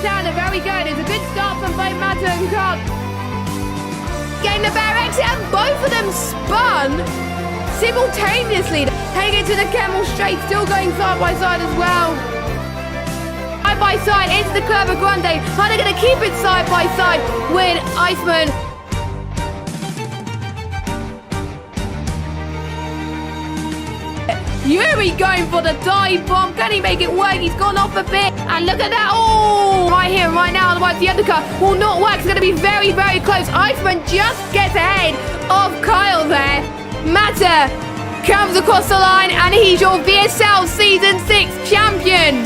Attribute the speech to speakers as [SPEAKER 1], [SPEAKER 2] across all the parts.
[SPEAKER 1] left-hander. Very good. It's a good start from both Mata and Cobb. Getting the better exit, and both of them spun simultaneously. Taking it to the Camel straight, still going side by side as well. Side by side into the Curva Grande. Are they going to keep it side by side with Iceman? Yuri going for the dive bomb. Can he make it work? He's gone off a bit. And look at that. Oh, right here, right now. Otherwise, the undercut will not work. It's going to be very, very close. Iceman just gets ahead of Kyle there. Mata comes across the line, and he's your VSL Season 6 champion.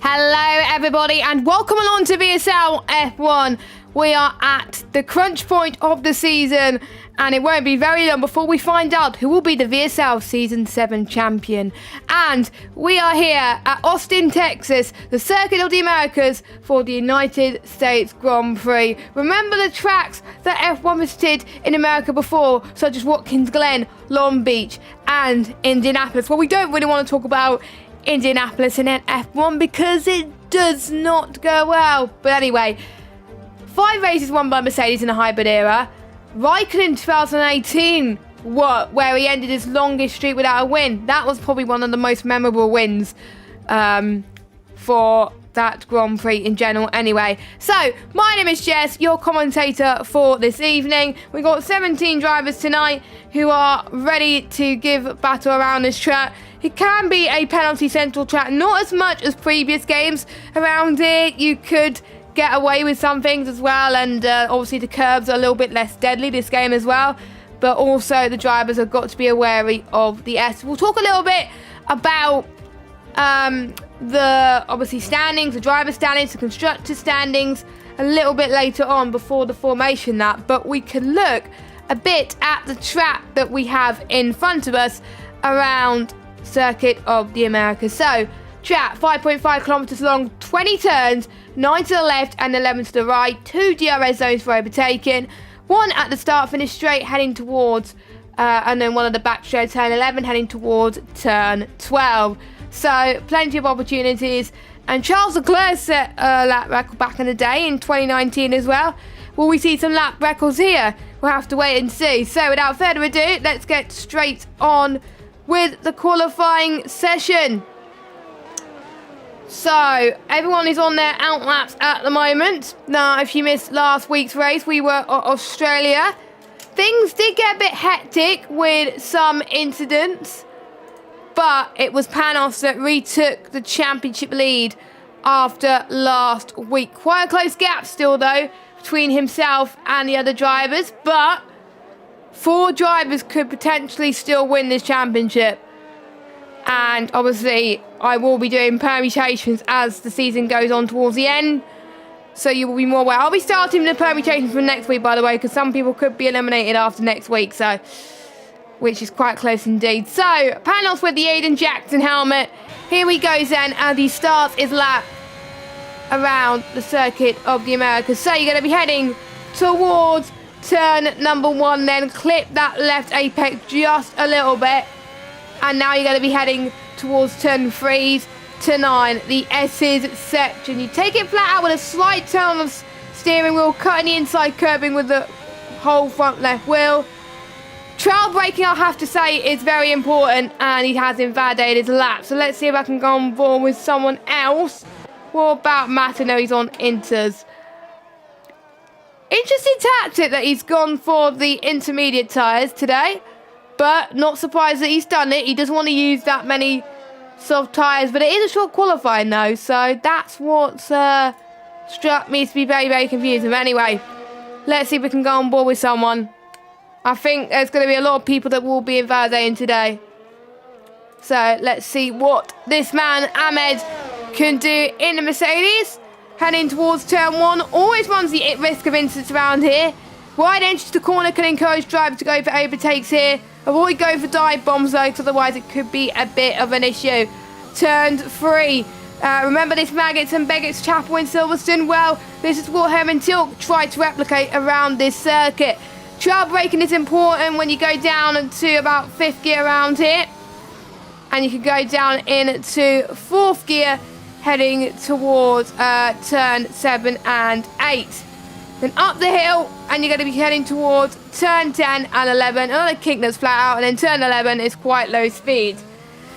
[SPEAKER 1] Hello, everybody, and welcome along to VSL F1. We are at the crunch point of the season, and it won't be very long before we find out who will be the VSL Season 7 champion. And we are here at Austin, Texas, the Circuit of the Americas for the United States Grand Prix. Remember the tracks that F1 visited in America before, such as Watkins Glen, Long Beach, and Indianapolis. Well, we don't really want to talk about Indianapolis in F1 because it does not go well. But anyway, 5 races won by Mercedes in the hybrid era. Raikkonen in 2018, where he ended his longest streak without a win. That was probably one of the most memorable wins for that Grand Prix in general anyway. So, my name is Jess, your commentator for this evening. We've got 17 drivers tonight who are ready to give battle around this track. It can be a penalty central track, not as much as previous games around here. You could get away with some things as well, and obviously the curbs are a little bit less deadly this game as well, but also the drivers have got to be wary of the S. We'll talk a little bit about the obviously standings, the driver standings, the constructor standings a little bit later on before the formation but we can look a bit at the track that we have in front of us around Circuit of the Americas. So track 5.5 kilometers long, 20 turns, 9 to the left and 11 to the right, 2 DRS zones for overtaking, 1 at the start finish straight heading towards and then 1 at the back straight turn 11 heading towards turn 12. So plenty of opportunities, and Charles Leclerc set a lap record back in the day in 2019 as well. Will we see some lap records here? We'll have to wait and see. So without further ado, let's get straight on with the qualifying session. So, everyone is on their out laps at the moment. Now, if you missed last week's race, we were at Australia. Things did get a bit hectic with some incidents, but it was Panos that retook the championship lead after last week. Quite a close gap still, though, between himself and the other drivers, but 4 drivers could potentially still win this championship. And obviously, I will be doing permutations as the season goes on towards the end, so you will be more aware. I'll be starting the permutations from next week, by the way, because some people could be eliminated after next week, so which is quite close indeed. So, Panos with the Aiden Jackson helmet. Here he goes then, and he starts his lap around the Circuit of the Americas. So, you're going to be heading towards turn number 1, then clip that left apex just a little bit. And now you're going to be heading towards turn 3 to 9, the S's section. You take it flat out with a slight turn on the steering wheel, cutting the inside curbing with the whole front left wheel. Trail braking, I'll have to say, is very important, and he has invalidated his lap. So let's see if I can go on board with someone else. What about Matt? I know he's on inters. Interesting tactic that he's gone for the intermediate tyres today. But not surprised that he's done it. He doesn't want to use that many soft tyres. But it is a short qualifying though. So that's what struck me to be very, very confusing. But anyway, let's see if we can go on board with someone. I think there's going to be a lot of people that will be invalidating today. So let's see what this man, Ahmed, can do in the Mercedes. Heading towards turn 1. Always runs the risk of incidents around here. Wide entry to the corner can encourage drivers to go for overtakes here. Avoid going for dive bombs though, because otherwise it could be a bit of an issue. Turn 3. Remember this Maggots and Beggots Chapel in Silverstone? Well, this is what Herman Tilke tried to replicate around this circuit. Trail braking is important when you go down to about 5th gear around here. and you can go down into 4th gear, heading towards turn 7 and 8. Then up the hill, and you're going to be heading towards turn 10 and 11. Another kick that's flat out, and then turn 11 is quite low speed.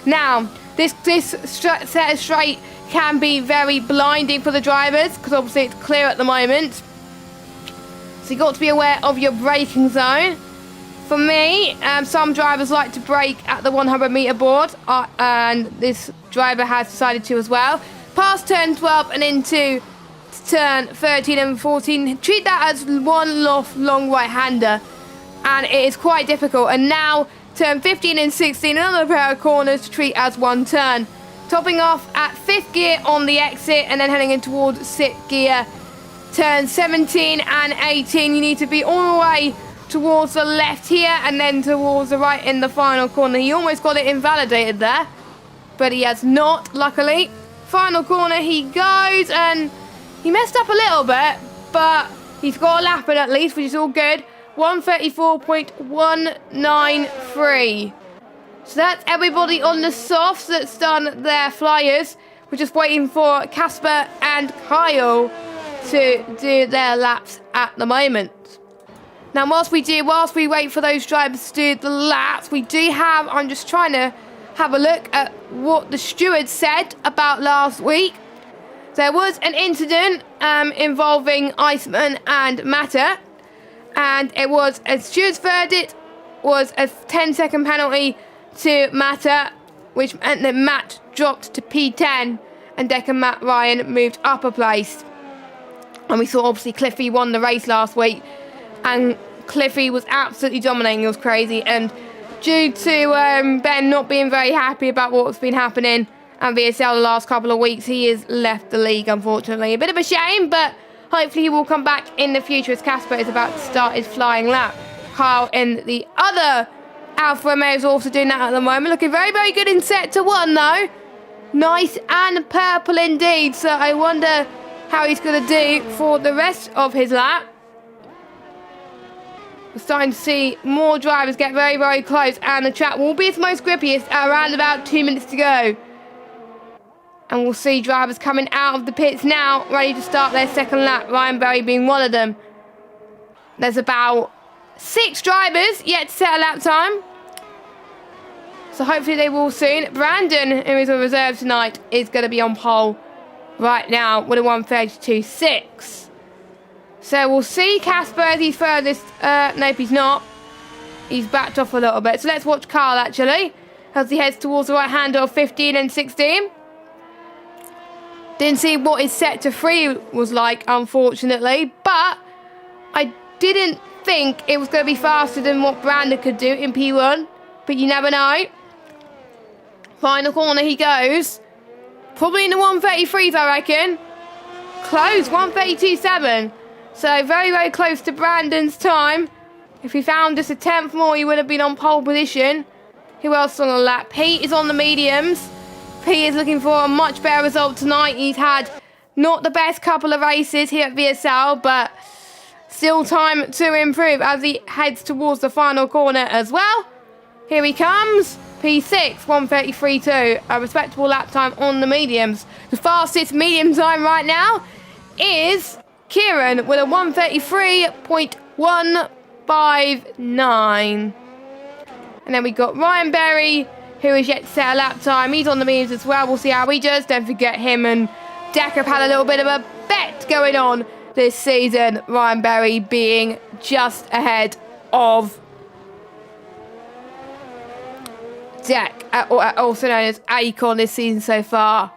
[SPEAKER 1] Now, this set of straight can be very blinding for the drivers, because obviously it's clear at the moment. So you've got to be aware of your braking zone. For me, some drivers like to brake at the 100-meter board, and this driver has decided to as well. Past turn 12 and into turn 13 and 14, treat that as one long right-hander, and it is quite difficult. And now turn 15 and 16, another pair of corners to treat as one turn. Topping off at 5th gear on the exit, and then heading in towards 6th gear. Turn 17 and 18, you need to be all the way towards the left here, and then towards the right in the final corner. He almost got it invalidated there, but he has not, luckily. Final corner he goes, and he messed up a little bit, but he's got a lap in at least, which is all good. 134.193. So that's everybody on the softs that's done their flyers. We're just waiting for Casper and Kyle to do their laps at the moment. Now, whilst we wait for those drivers to do the laps, I'm just trying to have a look at what the steward said about last week. There was an incident involving Iceman and Matter, and it was a steward's verdict was a 10-second penalty to Matter, which meant that Matt dropped to P10 and Decker Matt Ryan moved up a place. And we saw obviously Cliffy won the race last week, and Cliffy was absolutely dominating. It was crazy, and due to Ben not being very happy about what's been happening and VSL the last couple of weeks, he has left the league, unfortunately. A bit of a shame, but hopefully he will come back in the future as Casper is about to start his flying lap. Kyle in the other Alfa Romeo is also doing that at the moment. Looking very, very good in sector 1, though. Nice and purple indeed. So I wonder how he's going to do for the rest of his lap. We're starting to see more drivers get very, very close, and the track will be its most grippiest at around about 2 minutes to go. And we'll see drivers coming out of the pits now, ready to start their second lap, Ryan Berry being one of them. There's about 6 drivers yet to set a lap time, so hopefully they will soon. Brandon, who is a reserve tonight, is going to be on pole right now with a 1:32.6. So we'll see Casper as he's furthest. Nope, he's not. He's backed off a little bit. So let's watch Carl, actually, as he heads towards the right hander of 15 and 16. Didn't see what his sector 3 was like, unfortunately, but I didn't think it was going to be faster than what Brandon could do in P1, but you never know. Final corner he goes. Probably in the 1:33s, I reckon. Close, 1:32.7. So very, very close to Brandon's time. If he found just a 10th more, he would have been on pole position. Who else on the lap? Pete is on the mediums. Pete is looking for a much better result tonight. He's had not the best couple of races here at VSL, but still time to improve as he heads towards the final corner as well. Here he comes. P6, 1:33.2. A respectable lap time on the mediums. The fastest medium time right now is Kieran with a 1:33.159. And then we got Ryan Berry, who is yet to set a lap time. He's on the mediums as well. We'll see how he does. Don't forget him and Deck have had a little bit of a bet going on this season. Ryan Berry being just ahead of Deck, also known as Acon this season so far.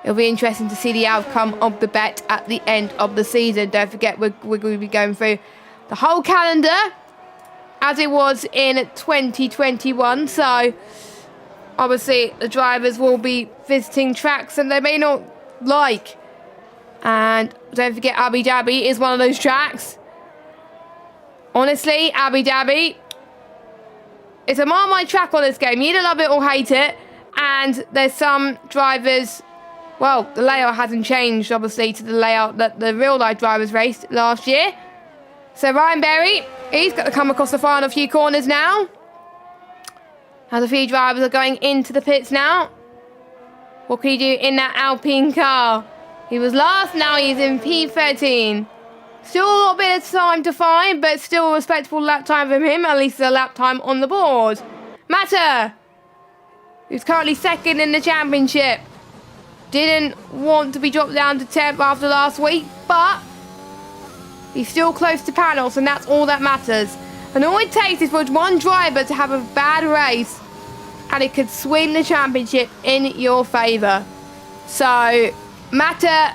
[SPEAKER 1] It'll be interesting to see the outcome of the bet at the end of the season. Don't forget, we're going to be going through the whole calendar as it was in 2021. So, obviously, the drivers will be visiting tracks and they may not like. And don't forget, Abu Dhabi is one of those tracks. Honestly, Abu Dhabi, it's a Marmite track on this game. You either love it or hate it. And there's some drivers, well, the layout hasn't changed, obviously, to the layout that the real-life drivers raced last year. So Ryan Berry, he's got to come across the final few corners now. As a few drivers are going into the pits now. What can he do in that Alpine car? He was last, now he's in P13. Still a little bit of time to find, but still a respectable lap time from him. At least a lap time on the board. Mata, who's currently second in the championship. Didn't want to be dropped down to 10th after last week, but he's still close to Panos, and that's all that matters. And all it takes is for one driver to have a bad race, and it could swing the championship in your favour. So, Mata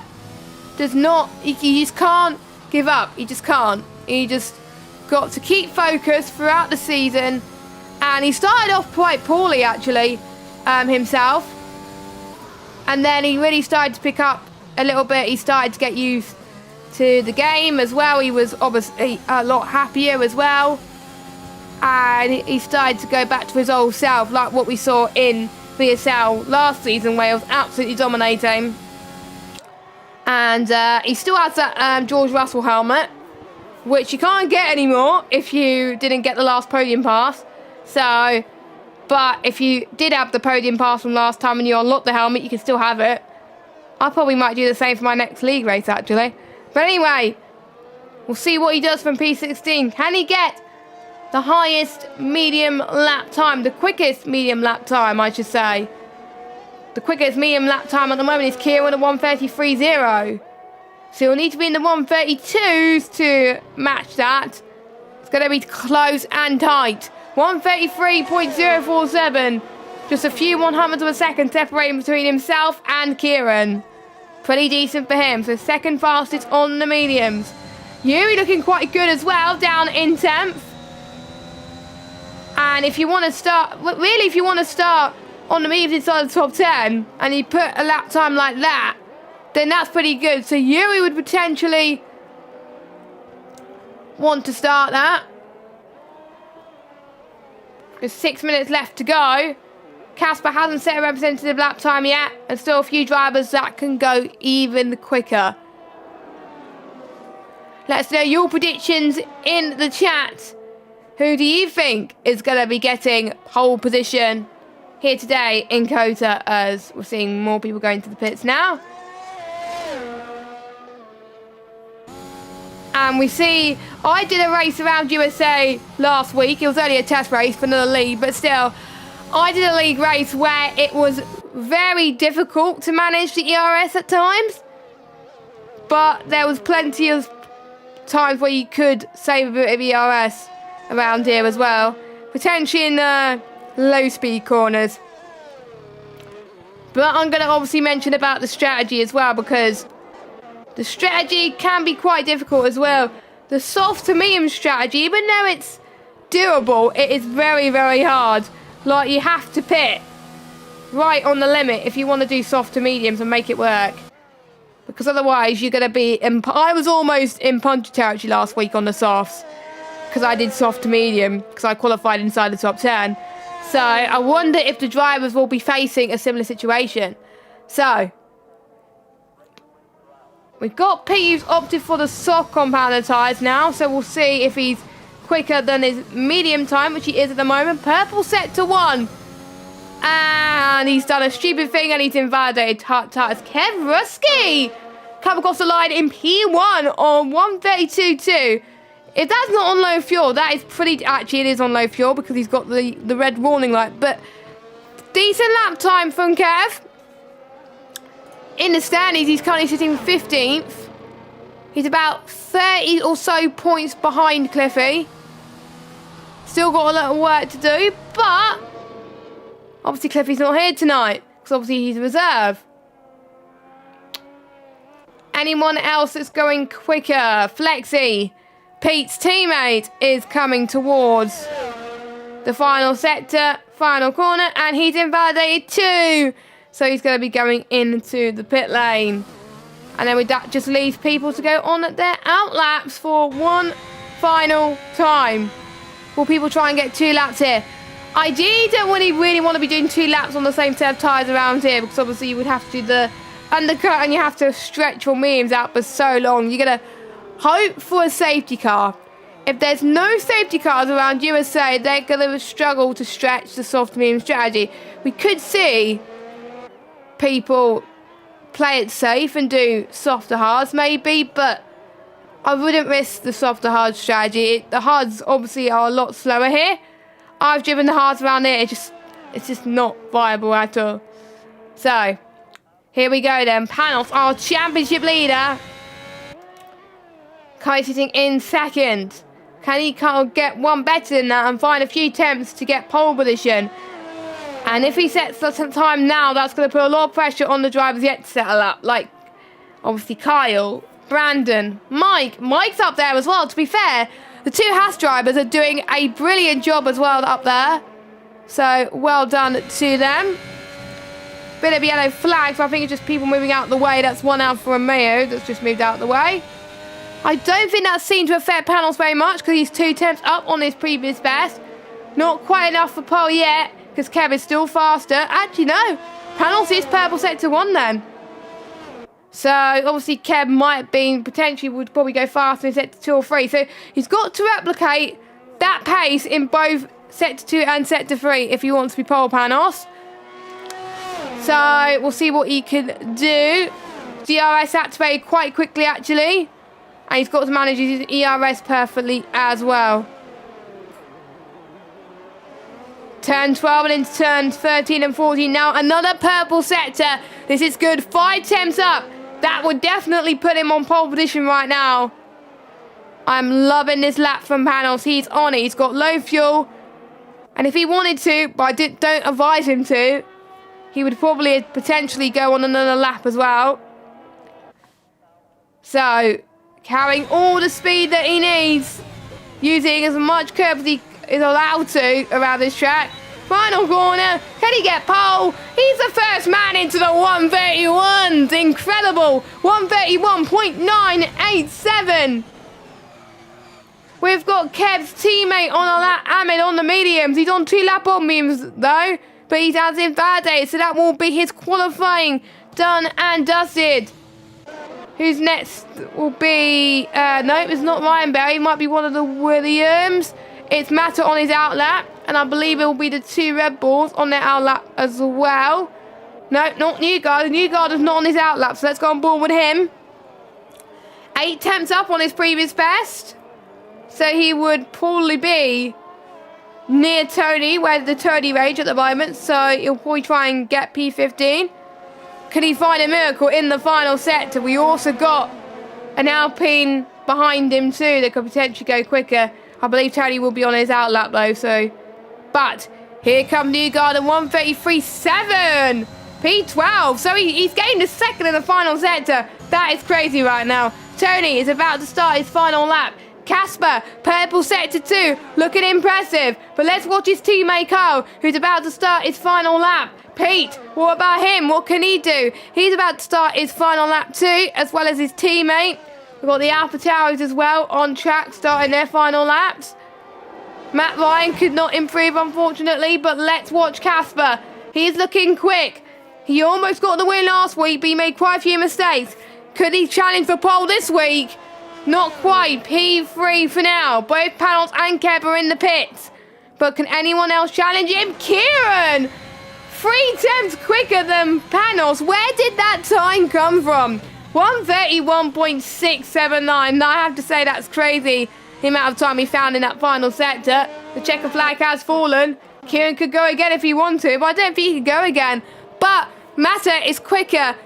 [SPEAKER 1] does not, he just can't give up. He just can't. He just got to keep focused throughout the season. And he started off quite poorly, actually, himself. And then he really started to pick up a little bit. He started to get used to the game as well. He was obviously a lot happier as well. And he started to go back to his old self, like what we saw in VSL last season, where he was absolutely dominating. And he still has that George Russell helmet, which you can't get anymore if you didn't get the last podium pass. So, but if you did have the podium pass from last time and you unlocked the helmet, you can still have it. I probably might do the same for my next league race, actually. But anyway, we'll see what he does from P16. Can he get the highest medium lap time? The quickest medium lap time, I should say. The quickest medium lap time at the moment is Kieran at 1:33.0. So you'll need to be in the 1:32s to match that. It's going to be close and tight. 1:33.047. Just a few 100ths of a second separating between himself and Kieran. Pretty decent for him. So second fastest on the mediums. Yuri looking quite good as well, down in 10th. And if you want to start, really if you want to start on the mediums inside the top 10, and you put a lap time like that, then that's pretty good. So Yuri would potentially want to start that. There's 6 minutes left to go. Casper hasn't set a representative lap time yet, and still a few drivers that can go even quicker. Let us know your predictions in the chat. Who do you think is going to be getting pole position here today in COTA, as we're seeing more people going to the pits now? And we see, I did a race around USA last week. It was only a test race for another league, but still, I did a league race where it was very difficult to manage the ERS at times. But there was plenty of times where you could save a bit of ERS around here as well. Potentially in the low speed corners. But I'm going to obviously mention about the strategy as well, because the strategy can be quite difficult as well. The soft to medium strategy, even though it's doable, it is very, very hard. Like, you have to pit right on the limit if you want to do soft to mediums and make it work. Because otherwise, you're going to be... I was almost in puncher territory last week on the softs, because I did soft to medium, because I qualified inside the top 10. So, I wonder if the drivers will be facing a similar situation. So, we've got Pete who's opted for the soft compounder tyres now, so we'll see if he's quicker than his medium time, which he is at the moment. Purple set to 1. And he's done a stupid thing and he's invalidated tyres. Kev Ruski come across the line in P1 on 1:32.2. If that's not on low fuel, that is pretty... Actually, it is on low fuel because he's got the red warning light. But decent lap time from Kev. In the standings, he's currently sitting 15th. He's about 30 or so points behind Cliffy. Still got a little work to do, but obviously Cliffy's not here tonight, because obviously he's a reserve. Anyone else that's going quicker? Flexi, Pete's teammate, is coming towards the final sector, final corner, and he's invalidated too. So he's going to be going into the pit lane. And then that just leaves people to go on at their outlaps for one final time. Will people try and get 2 laps here? Ideally, don't really want to be doing 2 laps on the same set of tyres around here, because obviously you would have to do the undercut and you have to stretch your mediums out for so long. You're going to hope for a safety car. if there's no safety cars around USA, they're going to struggle to stretch the soft medium strategy. We could see people play it safe and do softer hards maybe, but I wouldn't risk the softer hard strategy. The hards obviously are a lot slower here. I've driven the hards around here. It's just not viable at all. So, here we go then. Panos, our championship leader. Kai sitting in second. Can he get one better than that and find a few attempts to get pole position? And if he sets some time now, that's going to put a lot of pressure on the drivers yet to settle up. Like, obviously, Kyle, Brandon, Mike. Mike's up there as well, to be fair. The two Haas drivers are doing a brilliant job as well up there. So, well done to them. Bit of yellow flags, but I think it's just people moving out of the way. That's one out for Romeo that's just moved out of the way. I don't think that seemed to affect Panos very much because he's 2 tenths up on his previous best. Not quite enough for pole yet because Kev is still faster. Actually, no. Panos is purple sector 1 then. So, obviously, Kev would probably go faster in sector 2 or 3. So, he's got to replicate that pace in both sector 2 and sector 3 if he wants to be pole Panos. So, we'll see what he can do. DRS activated quite quickly, actually. And he's got to manage his ERS perfectly as well. Turn 12 and into turns 13 and 14. Now, another purple sector. This is good. 5 tenths up. That would definitely put him on pole position right now. I'm loving this lap from Panos. He's on it. He's got low fuel. And if he wanted to, but I don't advise him to, he would probably potentially go on another lap as well. So, carrying all the speed that he needs, using as much curb as he is allowed to around this track. Final corner, can he get pole? He's the first man into the 131s. Incredible, 131.987. We've got Kev's teammate on a lap, Ahmed on the mediums. He's on 2 lap on mediums though, but he's as invalidated, so that will be his qualifying done and dusted. Who's next will be... no, it's not Ryan Berry. It might be one of the Williams. It's Matter on his outlap. And I believe it will be the 2 Red Bulls on their outlap as well. No, not Newgard. Newgard is not on his outlap, so let's go on board with him. 8 tenths up on his previous best. So he would probably be near Tony, where the Tony range at the moment. So he'll probably try and get P15. Can he find a miracle in the final sector? We also got an Alpine behind him too that could potentially go quicker. I believe Tony will be on his outlap though, so... But here comes Newgard at 133.7. P12. So he's gained a second in the final sector. That is crazy right now. Tony is about to start his final lap. Casper, purple sector 2, looking impressive. But let's watch his teammate Carl, who's about to start his final lap. Pete, what about him? What can he do? He's about to start his final lap too, as well as his teammate. We've got the Alpha Towers as well on track, starting their final laps. Matt Ryan could not improve, unfortunately, but let's watch Casper. He's looking quick. He almost got the win last week, but he made quite a few mistakes. Could he challenge for pole this week? Not quite. P3 for now. Both Panos and Kev are in the pits. But can anyone else challenge him? Kieran! 3 tenths quicker than Panos. Where did that time come from? 131.679. Now I have to say that's crazy. The amount of time he found in that final sector. The checker flag has fallen. Kieran could go again if he wanted to, but I don't think he could go again. But Matter is quicker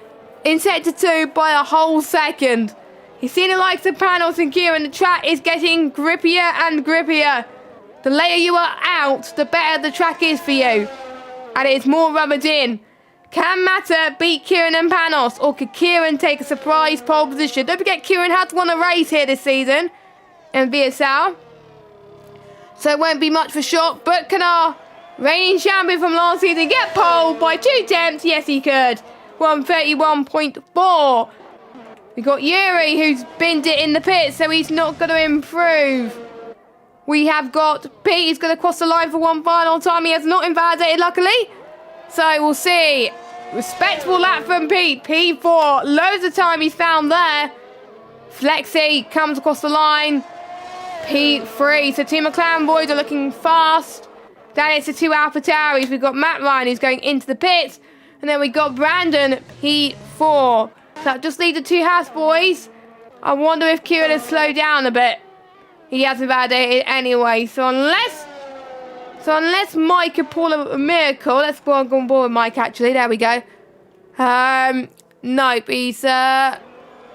[SPEAKER 1] in sector 2 by a whole second. You've seen the likes of Panos and Kieran. The track is getting grippier and grippier. The later you are out, the better the track is for you. And it's more rubbered in. Can Matter beat Kieran and Panos? Or could Kieran take a surprise pole position? Don't forget, Kieran has won a race here this season in VSL. So it won't be much for shot. But can our reigning champion from last season get pole by 2 tenths? Yes, he could. 131.4. We got Yuri, who's binned it in the pit, so he's not going to improve. We have got Pete, who's going to cross the line for one final time. He has not invalidated, luckily. So we'll see. Respectable lap from Pete. P4. Loads of time he's found there. Flexi comes across the line. P3. So two McLaren boys are looking fast. Then it's the two AlphaTauris. We've got Matt Ryan who's going into the pits. And then we got Brandon P4. So that just leaves the two Haas boys. I wonder if Kieran has slowed down a bit. He hasn't validated anyway. So unless Mike could pull a miracle. Let's go on board with Mike actually. There we go. Nope, he's not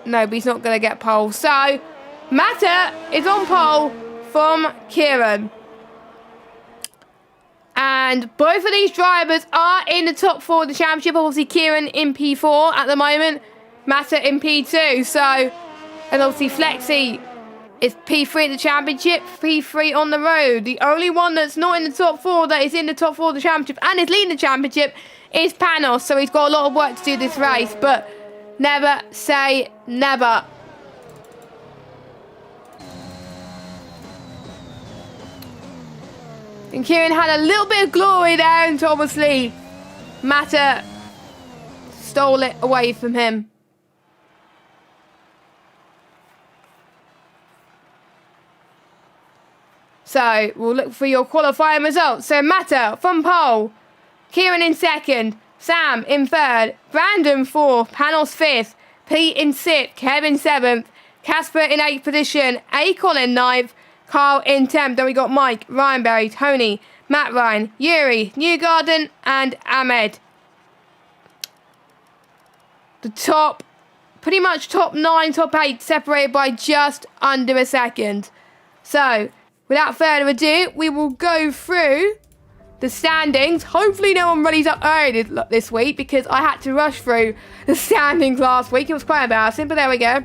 [SPEAKER 1] going to get pole. So Matter is on pole from Kieran. And both of these drivers are in the top 4 of the championship. Obviously, Kieran in P4 at the moment. Matter in P2. So, and obviously Flexi is P3 in the championship, P3 on the road. The only one that's not in the top 4 that is in the top 4 of the championship and is leading the championship is Panos. So he's got a lot of work to do this race. But never say never. And Kieran had a little bit of glory there, and obviously Matter stole it away from him. So we'll look for your qualifying results. So Matter from pole, Kieran in second, Sam in third, Brandon 4th, Panos 5th, Pete in 6th, Kevin 7th, Casper in 8th position, Akon in 9th, Carl in 10th. Then we got Mike, Ryan Berry, Tony, Matt Ryan, Yuri, Newgarden, and Ahmed. The top, pretty much top 9, top 8, separated by just under a second. So, without further ado, we will go through the standings. Hopefully no one rallies up early this week because I had to rush through the standings last week. It was quite embarrassing, but there we go.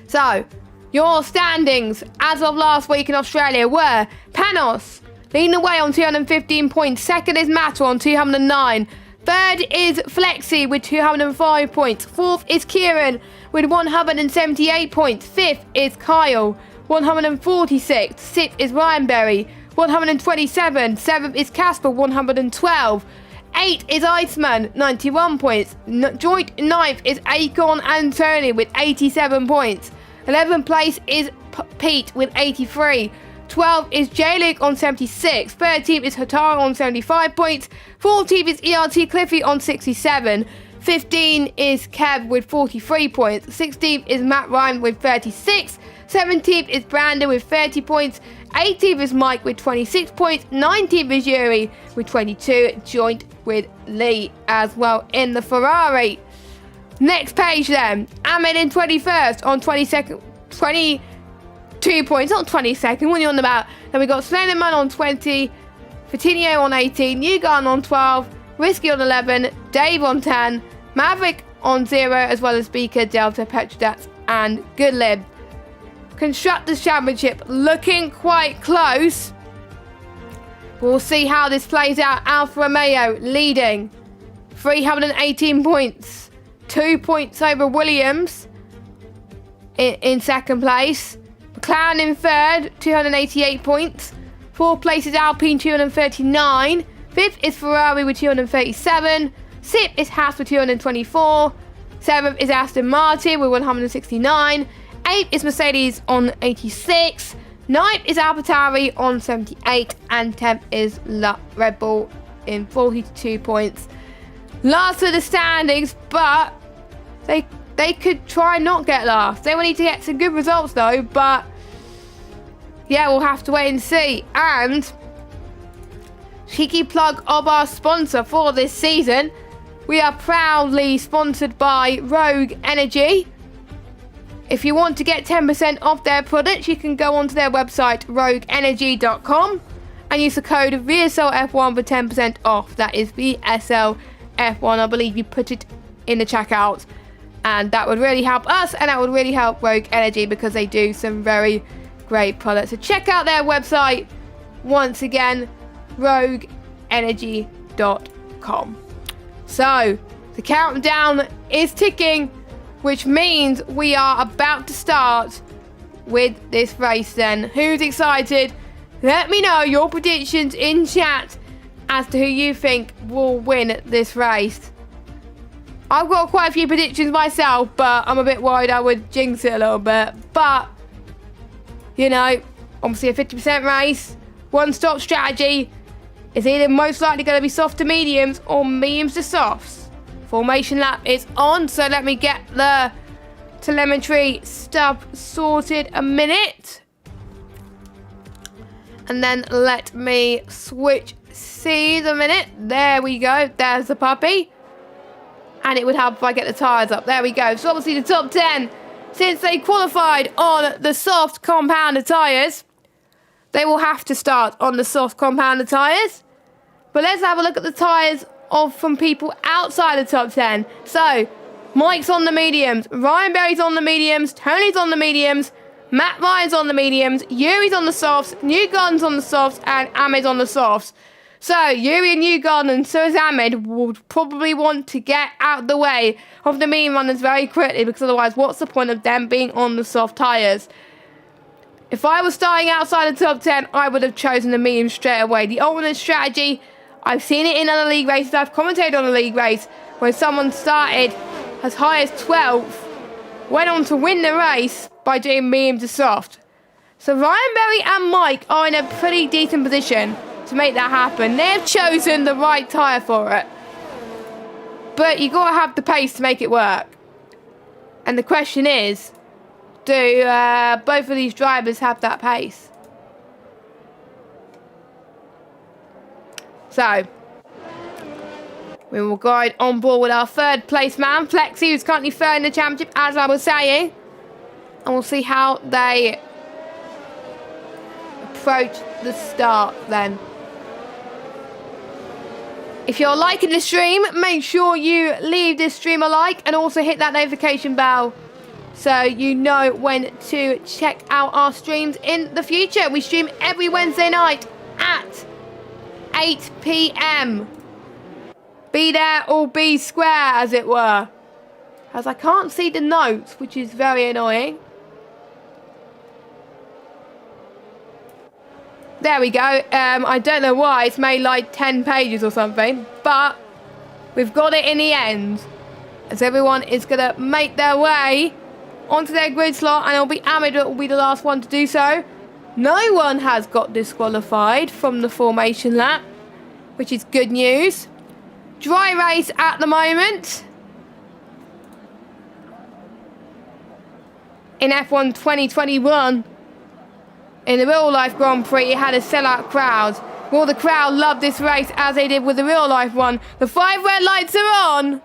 [SPEAKER 1] So, your standings as of last week in Australia were Panos leading the way on 215 points. Second is Matter on 209. Third is Flexi with 205 points. Fourth is Kieran with 178 points. Fifth is Kyle, 146. Sixth is Ryan Berry, 127. Seventh is Casper, 112. 8th is Iceman, 91 points. Joint 9th is Akon and Tony with 87 points. 11th place is Pete with 83. 12th is J-Luke on 76. 13th is Hatara on 75 points. 14th is ERT Cliffy on 67. 15th is Kev with 43 points. 16th is Matt Ryan with 36. 17th is Brandon with 30 points. 18th is Mike with 26 points. 19th is Yuri with 22, joint with Lee as well in the Ferrari. Next page then, Ahmed in 21st on 22 points, not 22nd, what are you on about? Then we got Slenderman on 20, Fatinho on 18, Newgarden on 12, Risky on 11, Dave on 10, Maverick on 0, as well as Beaker, Delta, Petrodats and Goodlib. Constructors Championship looking quite close. We'll see how this plays out. Alfa Romeo leading, 318 points. 2 points over Williams in second place. McLaren in third, 288 points. Fourth place is Alpine, 239. Fifth is Ferrari with 237. Sixth is Haas with 224. Seventh is Aston Martin with 169. Eighth is Mercedes on 86. Ninth is AlphaTauri on 78. And 10th is Red Bull in 42 points. Last of the standings, but they could try and not get last. They will need to get some good results though, but yeah, we'll have to wait and see. And cheeky plug of our sponsor for this season. We are proudly sponsored by Rogue Energy. If you want to get 10% off their products, you can go onto their website, rogueenergy.com, and use the code VSL F1 for 10% off. That is VSL F1. I believe you put it in the checkout, and that would really help us, and that would really help Rogue Energy because they do some very great products. So check out their website once again, rogueenergy.com. So the countdown is ticking, which means we are about to start with this race then. Who's excited? Let me know your predictions in chat as to who you think will win this race. I've got quite a few predictions myself, but I'm a bit worried I would jinx it a little bit. But you know, obviously a 50% race. One-stop strategy is either most likely going to be soft to mediums or mediums to softs. Formation lap is on, so let me get the telemetry stuff sorted a minute. And then let me switch seas a minute. There we go. There's the puppy. And it would help if I get the tyres up. There we go. So obviously the top 10, since they qualified on the soft compounded tyres, they will have to start on the soft compounded tyres. But let's have a look at the tyres from people outside the top 10. So, Mike's on the mediums, Ryan Berry's on the mediums, Tony's on the mediums, Matt Ryan's on the mediums, Yuri's on the softs, New Garden's on the softs, and Ahmed's on the softs. So, Yuri and New Garden, and so is Ahmed, would probably want to get out of the way of the medium runners very quickly, because otherwise, what's the point of them being on the soft tyres? If I was starting outside the top 10, I would have chosen the medium straight away. The alternate strategy, I've seen it in other league races. I've commentated on a league race where someone started as high as 12th, went on to win the race by doing medium to soft. So Ryan Berry and Mike are in a pretty decent position to make that happen. They've chosen the right tyre for it. But you've got to have the pace to make it work. And the question is, do both of these drivers have that pace? So, we will go on board with our third place man, Flexi, who's currently third in the championship, as I was saying. And we'll see how they approach the start then. If you're liking the stream, make sure you leave this stream a like and also hit that notification bell so you know when to check out our streams in the future. We stream every Wednesday night at 8 PM. Be there or be square, as it were. As I can't see the notes, which is very annoying. There we go. I don't know why. It's made like 10 pages or something. But we've got it in the end. As everyone is going to make their way onto their grid slot. And it'll be Ahmed that will be the last one to do so. No one has got disqualified from the formation lap, which is good news. Dry race at the moment. In F1 2021. In the real life Grand Prix, it had a sellout crowd. Well, the crowd loved this race as they did with the real life one. The 5 red lights are on.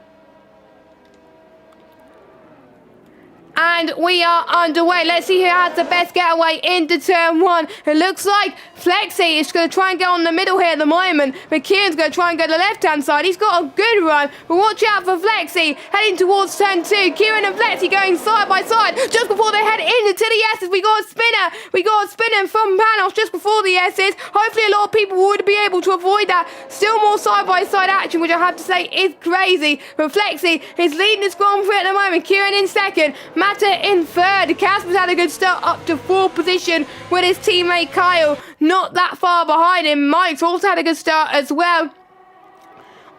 [SPEAKER 1] And we are underway. Let's see who has the best getaway into turn 1. It looks like Flexi is going to try and go on the middle here at the moment. But Kieran's going to try and go to the left-hand side. He's got a good run. But watch out for Flexi heading towards turn 2. Kieran and Flexi going side by side just before they head into the S's. We got a spinner. We got a spinner from Panos just before the S's. Hopefully a lot of people would be able to avoid that. Still more side-by-side action, which I have to say is crazy. But Flexi is leading this Grand Prix at the moment. Kieran in second. Matter in third. Casper's had a good start up to 4th position with his teammate Kyle not that far behind him. Mike's also had a good start as well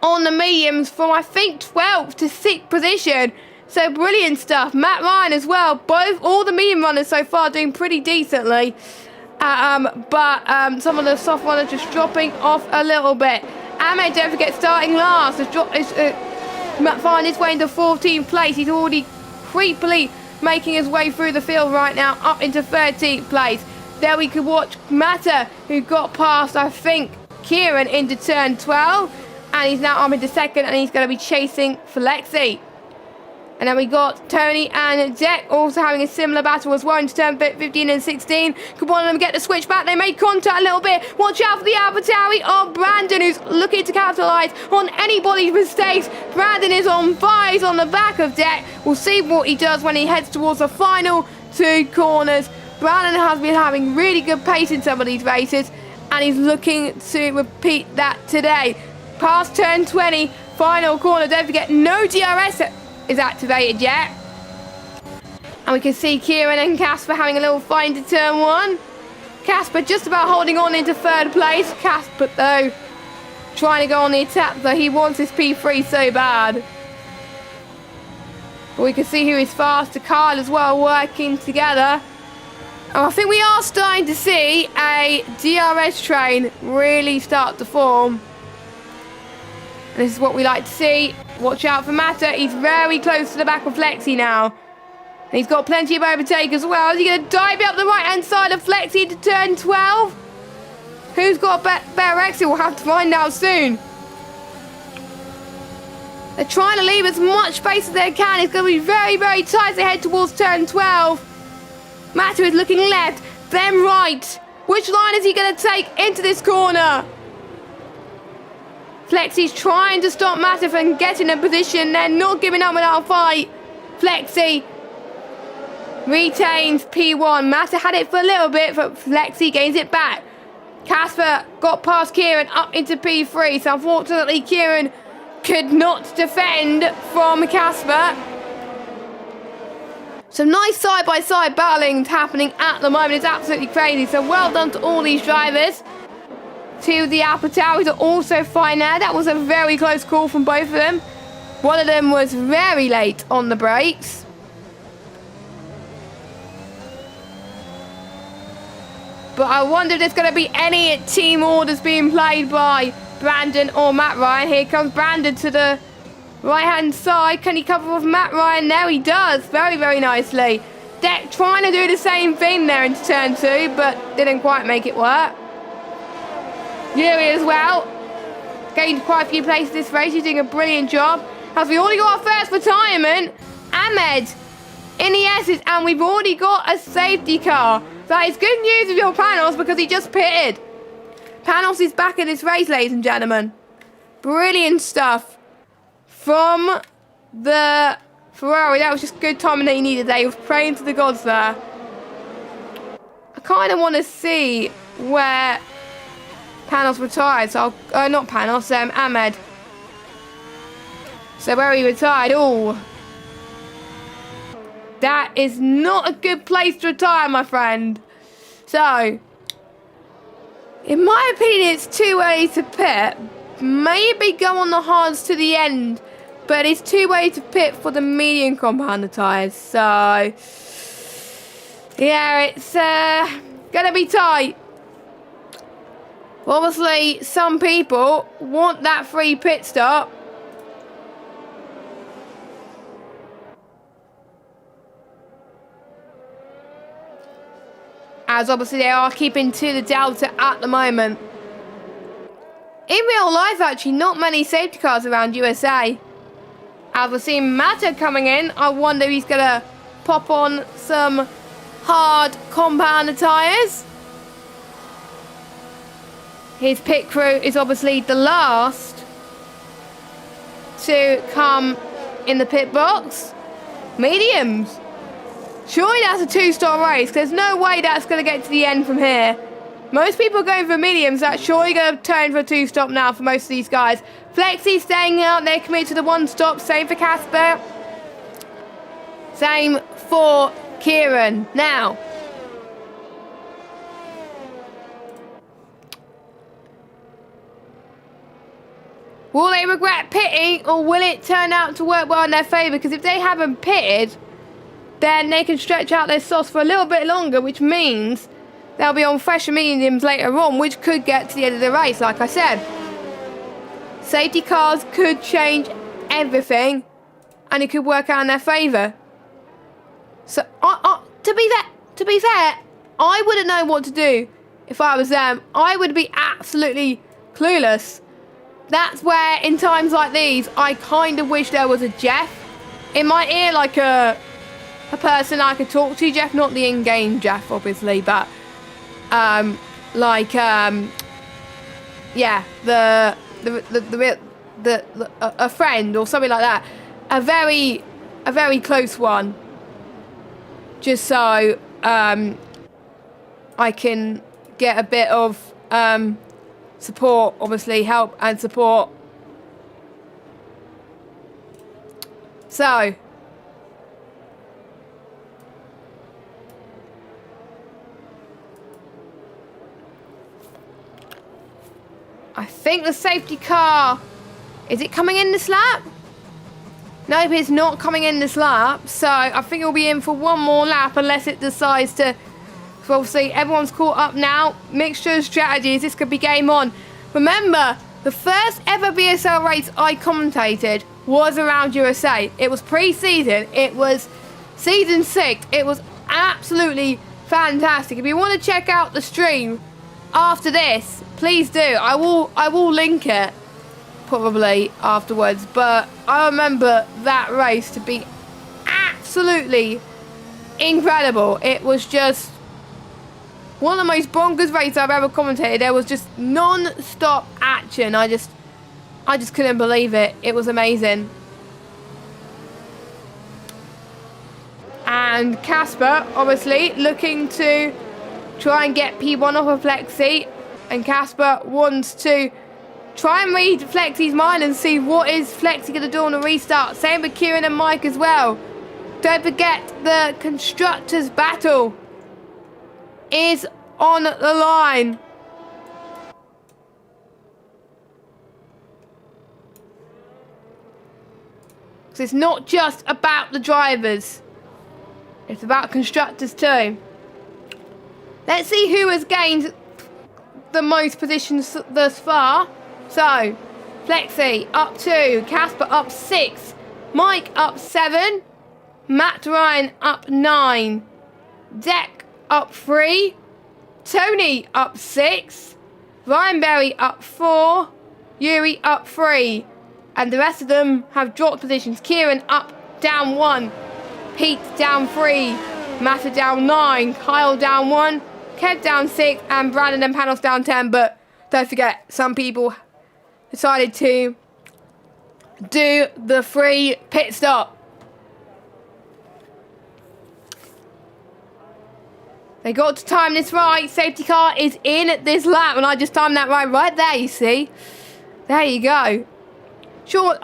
[SPEAKER 1] on the mediums from I think 12th to 6th position. So brilliant stuff. Matt Ryan as well. All the medium runners so far doing pretty decently. But some of the soft runners just dropping off a little bit. Ahmed, don't forget, starting last. Matt Ryan is way into 14th place. He's already creepily making his way through the field right now, up into 13th place. There we could watch Matter, who got past, I think, Kieran into turn 12. And he's now up into second, and he's going to be chasing Flexi. And then we got Tony and Jack also having a similar battle as well into turn 15 and 16. Could one of them get the switch back? They made contact a little bit. Watch out for the AlphaTauri of Brandon, who's looking to capitalise on anybody's mistakes. Brandon is on fire. He's on the back of Jack. We'll see what he does when he heads towards the final 2 corners. Brandon has been having really good pace in some of these races, and he's looking to repeat that today. Past turn 20, final corner. Don't forget, no DRS is activated yet. And we can see Kieran and Casper having a little fight into turn 1. Casper just about holding on into 3rd place. Casper, though, trying to go on the attack, though he wants his P3 so bad. But we can see who is faster. Kyle as well, working together. Oh, I think we are starting to see a DRS train really start to form. This is what we like to see. Watch out for Mata. He's very close to the back of Flexi now. And he's got plenty of overtake as well. Is he going to dive up the right-hand side of Flexi to turn 12? Who's got a better exit? We'll have to find out soon. They're trying to leave as much space as they can. It's going to be very, very tight as they head towards turn 12. Mata is looking left, then right. Which line is he going to take into this corner? Flexi's trying to stop Mata from getting in position. They're not giving up without a fight. Flexi retains P1. Mata had it for a little bit, but Flexi gains it back. Casper got past Kieran up into P3. So unfortunately, Kieran could not defend from Casper. Some nice side-by-side battling happening at the moment. It's absolutely crazy. So well done to all these drivers. To the Apple Towers are also fine there. That was a very close call from both of them. One of them was very late on the brakes. But I wonder if there's going to be any team orders being played by Brandon or Matt Ryan. Here comes Brandon to the right-hand side. Can he cover off Matt Ryan? There he does. Very, very nicely. Deck trying to do the same thing there into turn 2, but didn't quite make it work. Yuri as well. Gained quite a few places this race. He's doing a brilliant job. As we already got our first retirement, Ahmed in the S's, and we've already got a safety car. That is good news with your Panos because he just pitted. Panos is back in this race, ladies and gentlemen. Brilliant stuff from the Ferrari. That was just good timing that he needed there. He was praying to the gods there. I kind of want to see where Panos retired. So not Panos, Ahmed. So where he retired. Oh, that is not a good place to retire, my friend. So, in my opinion, it's too early to pit. Maybe go on the hards to the end, but it's too early to pit for the medium compounder tyres. So, yeah, it's going to be tight. Obviously, some people want that free pit stop. As obviously they are keeping to the delta at the moment. In real life, actually, not many safety cars around USA. As we're seeing Mata coming in, I wonder if he's going to pop on some hard compounder tyres. His pit crew is obviously the last to come in the pit box. Mediums. Surely that's a 2-star race. There's no way that's going to get to the end from here. Most people are going for mediums. That's surely going to turn for a 2-stop now for most of these guys. Flexi staying out. They're committed to the 1-stop. Same for Casper. Same for Kieran. Now, will they regret pitting, or will it turn out to work well in their favour? Because if they haven't pitted, then they can stretch out their sauce for a little bit longer, which means they'll be on fresher mediums later on, which could get to the end of the race, like I said. Safety cars could change everything, and it could work out in their favour. So, to be fair, I wouldn't know what to do if I was them. I would be absolutely clueless. That's where, in times like these, I kind of wish there was a Jeff in my ear, like a person I could talk to. Jeff, not the in-game Jeff, obviously, but yeah, a friend or something like that, a very close one, just so I can get a bit of support, obviously help and support. So I think the safety car, is it coming in this lap? Nope, it's not coming in this lap. So I think it'll be in for one more lap unless it decides to So obviously everyone's caught up now. Mixture of strategies. This could be game on. Remember, the first ever VSL race I commentated was around USA. It was pre-season. It was season 6. It was absolutely fantastic. If you want to check out the stream after this, please do. I will link it probably afterwards. But I remember that race to be absolutely incredible. It was just one of the most bonkers races I've ever commentated. There was just non-stop action. I just couldn't believe it. It was amazing. And Casper, obviously, looking to try and get P1 off of Flexi. And Casper wants to try and read Flexi's mind and see what is Flexi going to do on the restart. Same with Kieran and Mike as well. Don't forget the Constructors Battle is on the line. So it's not just about the drivers. It's about constructors too. Let's see who has gained the most positions thus far. So, Flexi up 2, Casper up 6, Mike up 7, Matt Ryan up 9, Deck up 3, Tony up 6, Ryan Berry up 4, Yuri up 3, and the rest of them have dropped positions. Kieran up, down 1, Pete down 3, Matta down 9, Kyle down 1, Kev down 6, and Brandon and Panos down 10. But don't forget, some people decided to do the free pit stop. They got to time this right. Safety car is in at this lap, and I just timed that right there, you see. There you go. Surely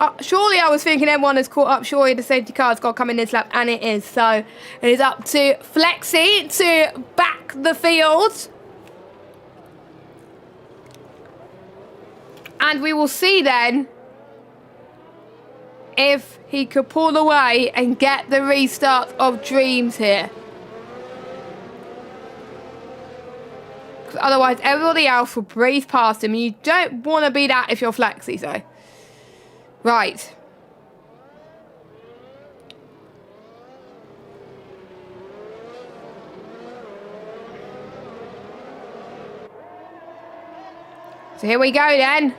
[SPEAKER 1] I was thinking everyone has caught up. Surely the safety car's got to come in this lap, and it is. So it is up to Flexi to back the field. And we will see then if he could pull away and get the restart of dreams here. Otherwise, everybody else will breeze past him. And you don't want to be that if you're Flexi, so. Right. So here we go then.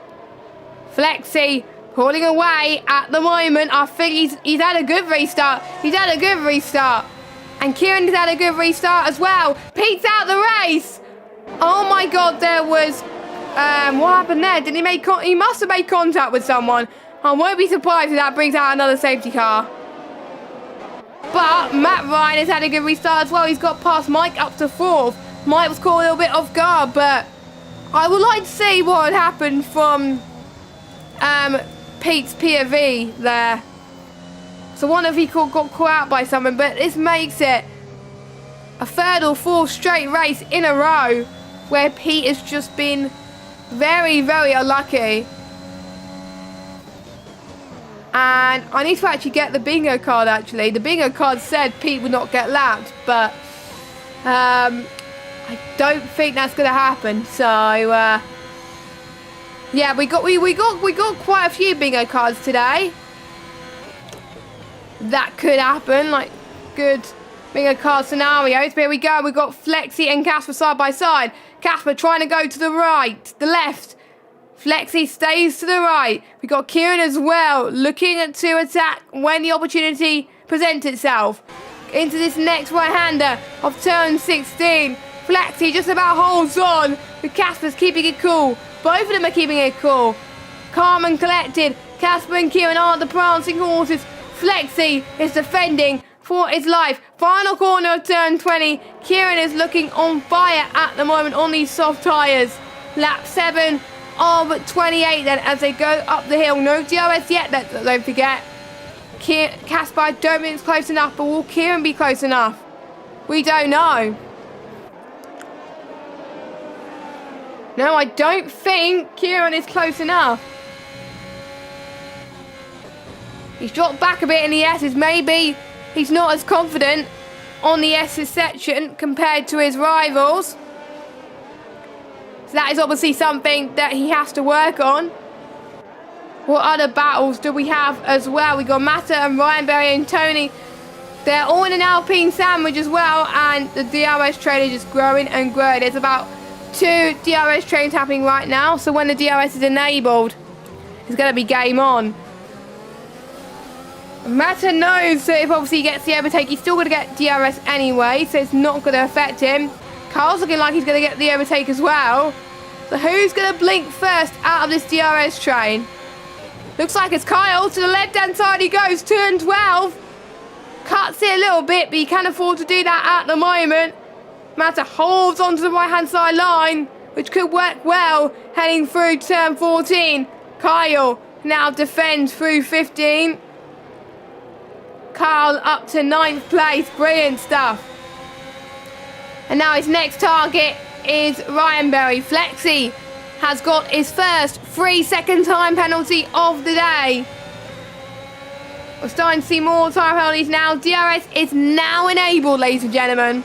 [SPEAKER 1] Flexi pulling away at the moment. I think he's had a good restart. He's had a good restart. And Kieran's had a good restart as well. Pete's out the race. Oh my God, there was... what happened there? Did he make... He must have made contact with someone. I won't be surprised if that brings out another safety car. But Matt Ryan has had a good restart as well. He's got past Mike up to 4th. Mike was caught a little bit off guard, but I would like to see what had happened from Pete's POV there. So one of he got caught out by someone, but this makes it a 3rd or 4th straight race in a row where Pete has just been very, very unlucky. And I need to actually get the bingo card, actually. The bingo card said Pete would not get lapped, but I don't think that's going to happen. So, yeah, we got quite a few bingo cards today. That could happen, like good bingo card scenarios. But here we go. We've got Flexi and Casper side by side. Casper trying to go to the right, the left. Flexi stays to the right. We got Kieran as well, looking to attack when the opportunity presents itself. Into this next right-hander of turn 16. Flexi just about holds on, but Casper's keeping it cool. Both of them are keeping it cool. Calm and collected. Casper and Kieran are the prancing horses. Flexi is defending for his life. Final corner of turn 20. Kieran is looking on fire at the moment on these soft tyres. Lap 7 of 28 then as they go up the hill. No DRS yet, don't forget. Casper, I don't think it's close enough, but will Kieran be close enough? We don't know. No, I don't think Kieran is close enough. He's dropped back a bit in the S's. Maybe he's not as confident on the S's section compared to his rivals. So that is obviously something that he has to work on. What other battles do we have as well? We got Mata and Ryan Berry and Tony. They're all in an Alpine sandwich as well, and the DRS train is just growing and growing. There's about 2 DRS trains happening right now, so when the DRS is enabled, it's going to be game on. Mata knows that if obviously he gets the overtake, he's still going to get DRS anyway, so it's not going to affect him. Carl's looking like he's going to get the overtake as well. So who's going to blink first out of this DRS train? Looks like it's Kyle. To the left-hand side he goes, turn 12. Cuts it a little bit, but he can afford to do that at the moment. Mata holds onto the right-hand side line, which could work well, heading through turn 14. Kyle now defends through 15. Kyle up to 9th place. Brilliant stuff. And now his next target is Ryan Berry. Flexi has got his first 3-second time penalty of the day. We're starting to see more time penalties now. DRS is now enabled, ladies and gentlemen.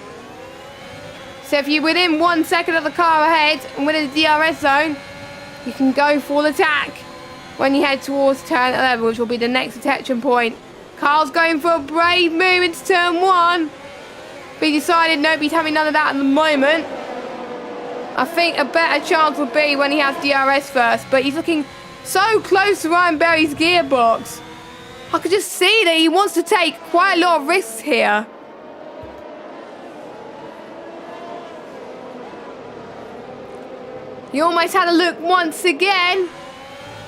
[SPEAKER 1] So if you're within 1 second of the car ahead and within the DRS zone, you can go full attack when you head towards turn 11, which will be the next detection point. Carl's going for a brave move into turn 1. But he decided nope, he's having none of that at the moment. I think a better chance would be when he has DRS first, but he's looking so close to Ryan Berry's gearbox. I could just see that he wants to take quite a lot of risks here. He almost had a look once again.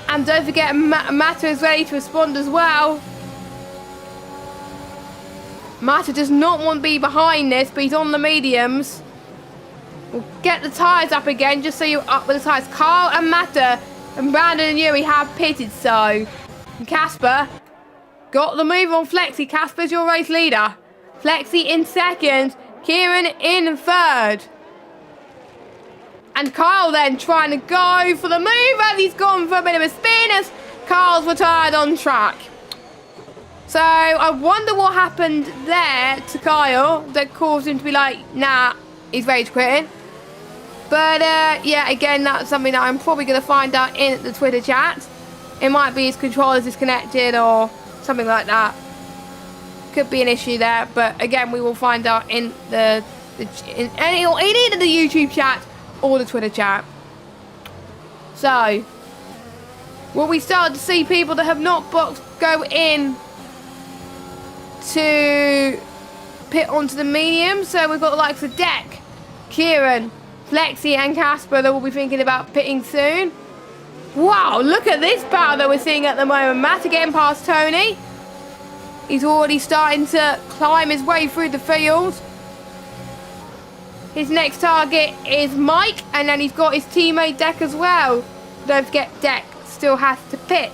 [SPEAKER 1] And don't forget, Mata is ready to respond as well. Mata does not want to be behind this, but he's on the mediums. We'll get the tyres up again, just so you're up with the tyres. Carl and Mata and Brandon and Yuri have pitted, so. And Casper got the move on Flexi. Casper's your race leader. Flexi in second. Kieran in third. And Kyle then trying to go for the move as he's gone for a bit of a spin as Kyle's retired on track. So I wonder what happened there to Kyle that caused him to be like, nah, he's rage quitting. But yeah, again, that's something that I'm probably going to find out in the Twitter chat. It might be his controller's disconnected or something like that. Could be an issue there, but again, we will find out in either the YouTube chat or the Twitter chat. So, will we start to see people that have not boxed go in to pit onto the medium? So we've got the likes of Deck, Kieran, Flexi and Casper that will be thinking about pitting soon. Wow, look at this battle that we're seeing at the moment. Matt again past Tony. He's already starting to climb his way through the field. His next target is Mike, and then he's got his teammate Deck as well. Don't forget, Deck still has to pit.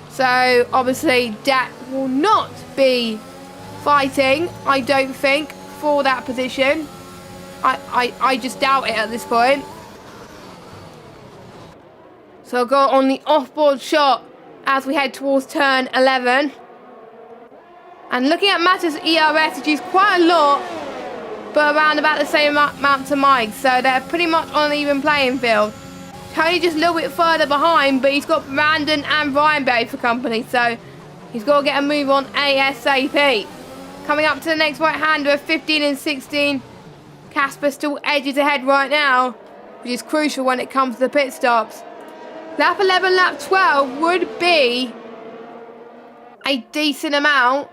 [SPEAKER 1] So, obviously, Deck will not be fighting, I don't think, for that position. I just doubt it at this point. So I'll go on the off-board shot as we head towards turn 11. And looking at Matta's ERS, which is quite a lot, but around about the same amount to Mike. So they're pretty much on an even playing field. Tony just a little bit further behind, but he's got Brandon and Ryan Berry for company. So he's got to get a move on ASAP. Coming up to the next right-hander of 15 and 16. Casper still edges ahead right now, which is crucial when it comes to the pit stops. Lap 11, lap 12 would be a decent amount.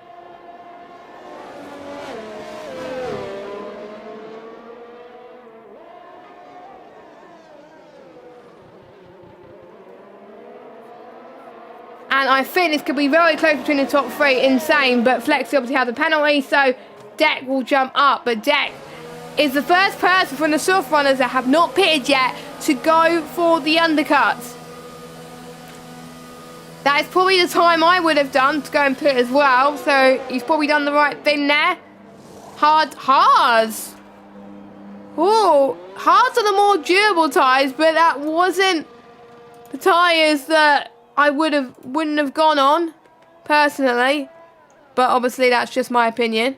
[SPEAKER 1] And I think this could be very close between the top three. Insane, but Flexi obviously has a penalty, so Deck will jump up. But Deck is the first person from the soft runners that have not pitted yet to go for the undercuts. That is probably the time I would have done to go and pit as well. So he's probably done the right thing there. Hards. Oh, hards are the more durable tyres, but that wasn't the tyres that I wouldn't have gone on, personally. But obviously that's just my opinion.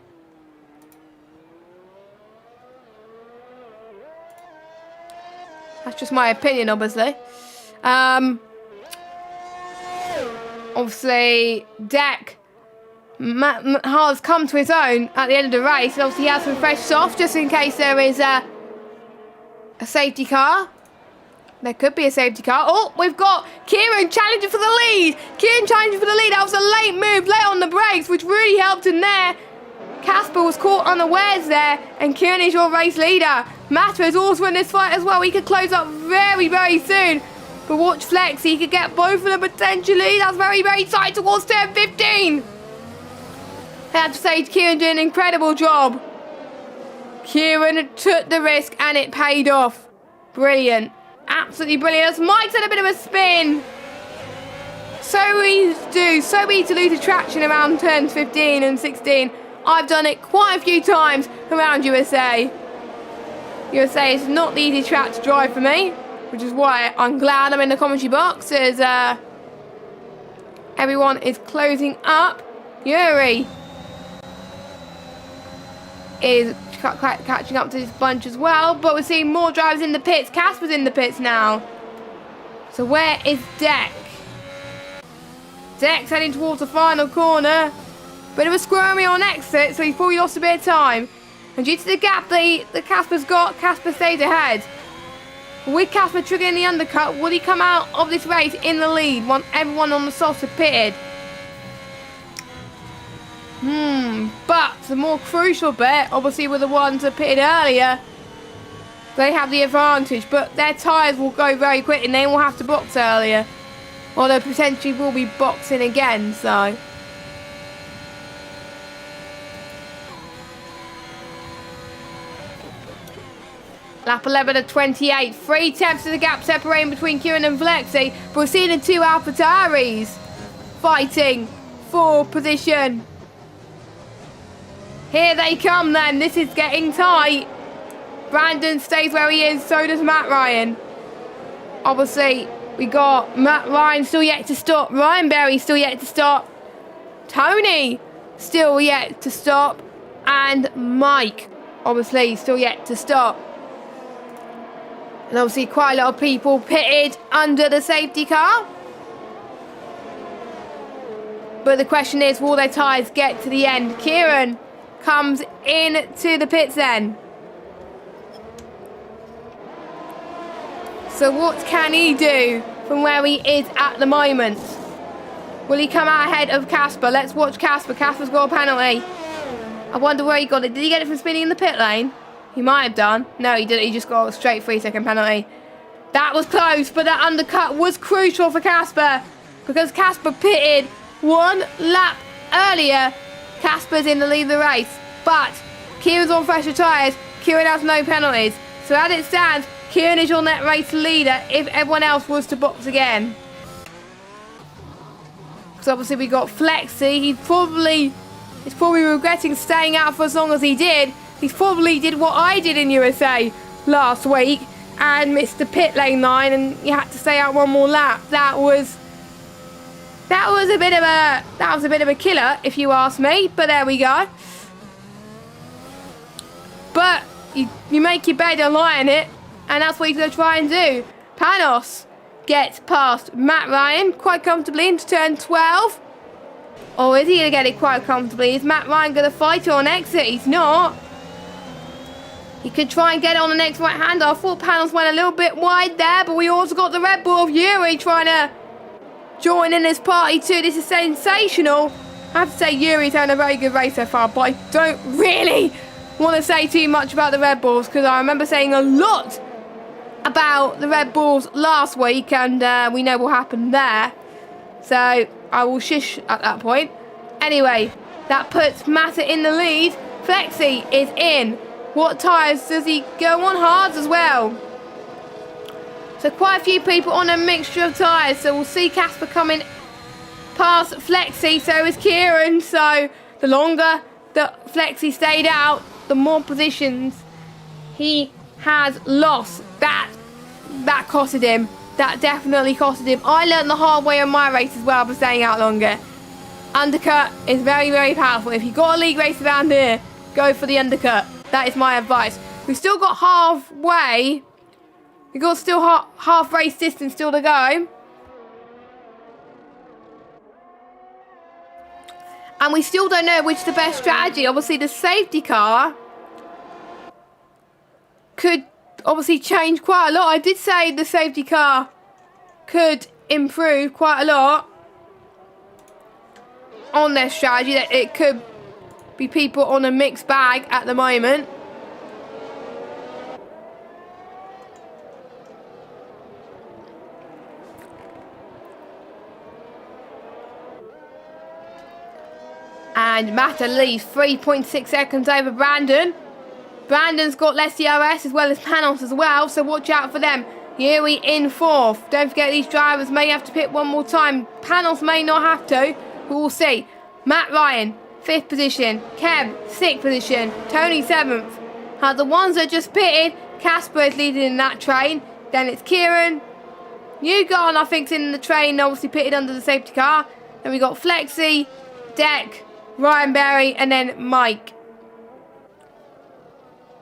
[SPEAKER 1] That's just my opinion, obviously. Obviously, Deck has come to his own at the end of the race. And obviously he has some fresh softs just in case there is a safety car. There could be a safety car. Oh, we've got Kieran challenging for the lead. Kieran challenging for the lead. That was a late move, late on the brakes, which really helped him there. Casper was caught unawares there, and Kieran is your race leader. Mata is also in this fight as well. He could close up very, very soon. But watch Flex. He could get both of them potentially. That's very, very tight towards turn 15. I have to say, Kieran did an incredible job. Kieran took the risk, and it paid off. Brilliant. Absolutely brilliant. As Mike's had a bit of a spin. So easy to do. So easy to lose traction around turns 15 and 16. I've done it quite a few times around USA. USA is not the easy track to drive for me, which is why I'm glad I'm in the commentary box as everyone is closing up. Yuri is catching up to this bunch as well, but we're seeing more drivers in the pits. Casper's in the pits now. So where is Deck? Deck's heading towards the final corner. Bit of a squirmy on exit, so he's probably lost a bit of time. And due to the gap that Casper's got, Casper stays ahead. With Casper triggering the undercut, would he come out of this race in the lead once everyone on the softs have pitted? But the more crucial bit, obviously with the ones that pitted earlier, they have the advantage, but their tyres will go very quick and they will have to box earlier. Although potentially will be boxing again, so. Lap 11 of 28. 3 tenths of the gap separating between Kieran and Flexi. But we're seeing the two AlphaTauris fighting for position. Here they come then. This is getting tight. Brandon stays where he is. So does Matt Ryan. Obviously, we got Matt Ryan still yet to stop. Ryan Berry still yet to stop. Tony still yet to stop. And Mike, obviously, still yet to stop. And obviously quite a lot of people pitted under the safety car. But the question is, will their tyres get to the end? Kieran comes into the pits then. So what can he do from where he is at the moment? Will he come out ahead of Casper? Let's watch Casper. Casper's got a penalty. I wonder where he got it. Did he get it from spinning in the pit lane? He might have done. No, he didn't. He just got a straight 3-second penalty. That was close, but that undercut was crucial for Casper because Casper pitted 1 lap earlier. Casper's in the lead of the race, but Kieran's on fresher tyres. Kieran has no penalties. So as it stands, Kieran is your net race leader if everyone else was to box again. So obviously we got Flexi. He's probably regretting staying out for as long as he did. He probably did what I did in USA last week and missed the pit lane line, and you had to stay out 1 more lap. That was a bit of a killer, if you ask me. But there we go. But you make your bed and lie in it, and that's what he's going to try and do. Panos gets past Matt Ryan quite comfortably into turn 12. Or is he going to get it quite comfortably? Is Matt Ryan going to fight it on exit? He's not. He could try and get it on the next right-hander. I thought Panos went a little bit wide there, but we also got the Red Bull of Yuri trying to join in this party too. This is sensational. I have to say Yuri's having a very good race so far, but I don't really want to say too much about the Red Bulls because I remember saying a lot about the Red Bulls last week, and we know what happened there. So I will shush at that point. Anyway, that puts Mata in the lead. Flexi is in. What tyres does he go on? Hards as well. So quite a few people on a mixture of tyres. So we'll see Casper coming past Flexi. So is Kieran. So the longer that Flexi stayed out, the more positions he has lost. That costed him. That definitely costed him. I learned the hard way on my race as well by staying out longer. Undercut is very, very powerful. If you've got a league race around here, go for the undercut. That is my advice. We've still got halfway. We've got still half race distance still to go. And we still don't know which is the best strategy. Obviously, the safety car could obviously change quite a lot. I did say the safety car could improve quite a lot on their strategy. That it could be people on a mixed bag at the moment. And Mata leaves 3.6 seconds over Brandon. Brandon's got less DRS as well as Panos as well, so watch out for them. Yuri in 4th. Don't forget these drivers may have to pit one more time. Panos may not have to, but we'll see. Matt Ryan, 5th position. Kev, 6th position. Tony, 7th. The ones that just pitted, Casper is leading in that train. Then it's Kieran. Newgarden, I think, is in the train, obviously pitted under the safety car. Then we got Flexi, Deck, Ryan Berry, and then Mike.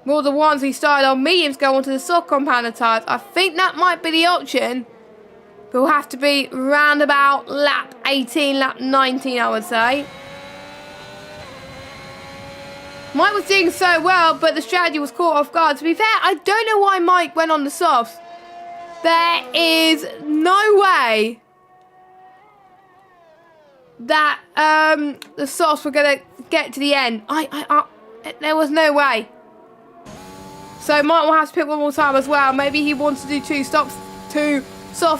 [SPEAKER 1] Will the ones who started on mediums go onto the soft compounder tyres? I think that might be the option. But will have to be round about lap 18, lap 19, I would say. Mike was doing so well, but the strategy was caught off guard. To be fair, I don't know why Mike went on the softs. There is no way that the softs were going to get to the end. There was no way. So Mike will have to pick one more time as well. Maybe he wants to do two soft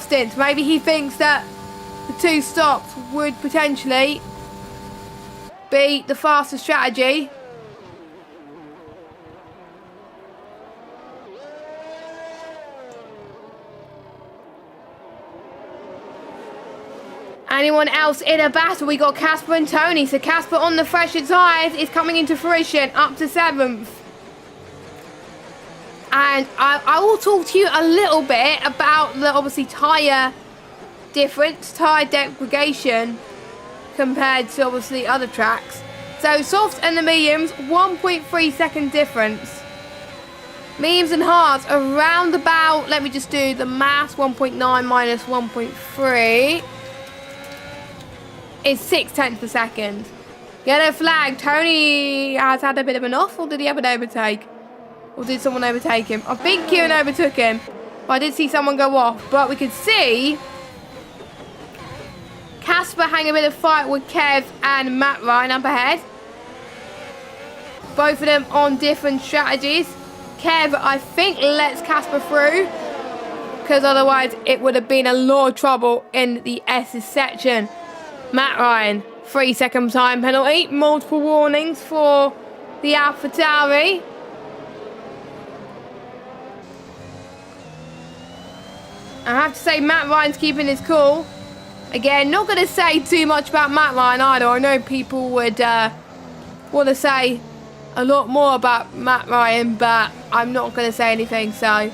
[SPEAKER 1] stints. Maybe he thinks that the 2 stops would potentially be the faster strategy. Anyone else in a battle? We got Casper and Tony. So Casper on the fresher tyres is coming into fruition, up to 7th. And I will talk to you a little bit about the obviously tyre difference, tyre degradation compared to obviously other tracks. So softs and the mediums, 1.3 second difference. Mediums and hards around about, let me just do the maths, 1.9 minus 1.3 is 0.6 per second. Yellow flag, Tony has had a bit of an off, or did he have an overtake? Or did someone overtake him? I think Kieran overtook him. But I did see someone go off. But we could see Casper having a bit of fight with Kev and Matt Ryan up ahead. Both of them on different strategies. Kev, I think, lets Casper through. Because otherwise it would have been a lot of trouble in the S's section. Matt Ryan, 3 second time penalty. Multiple warnings for the AlphaTauri. I have to say Matt Ryan's keeping his cool. Again, not going to say too much about Matt Ryan either. I know people would want to say a lot more about Matt Ryan, but I'm not going to say anything. So,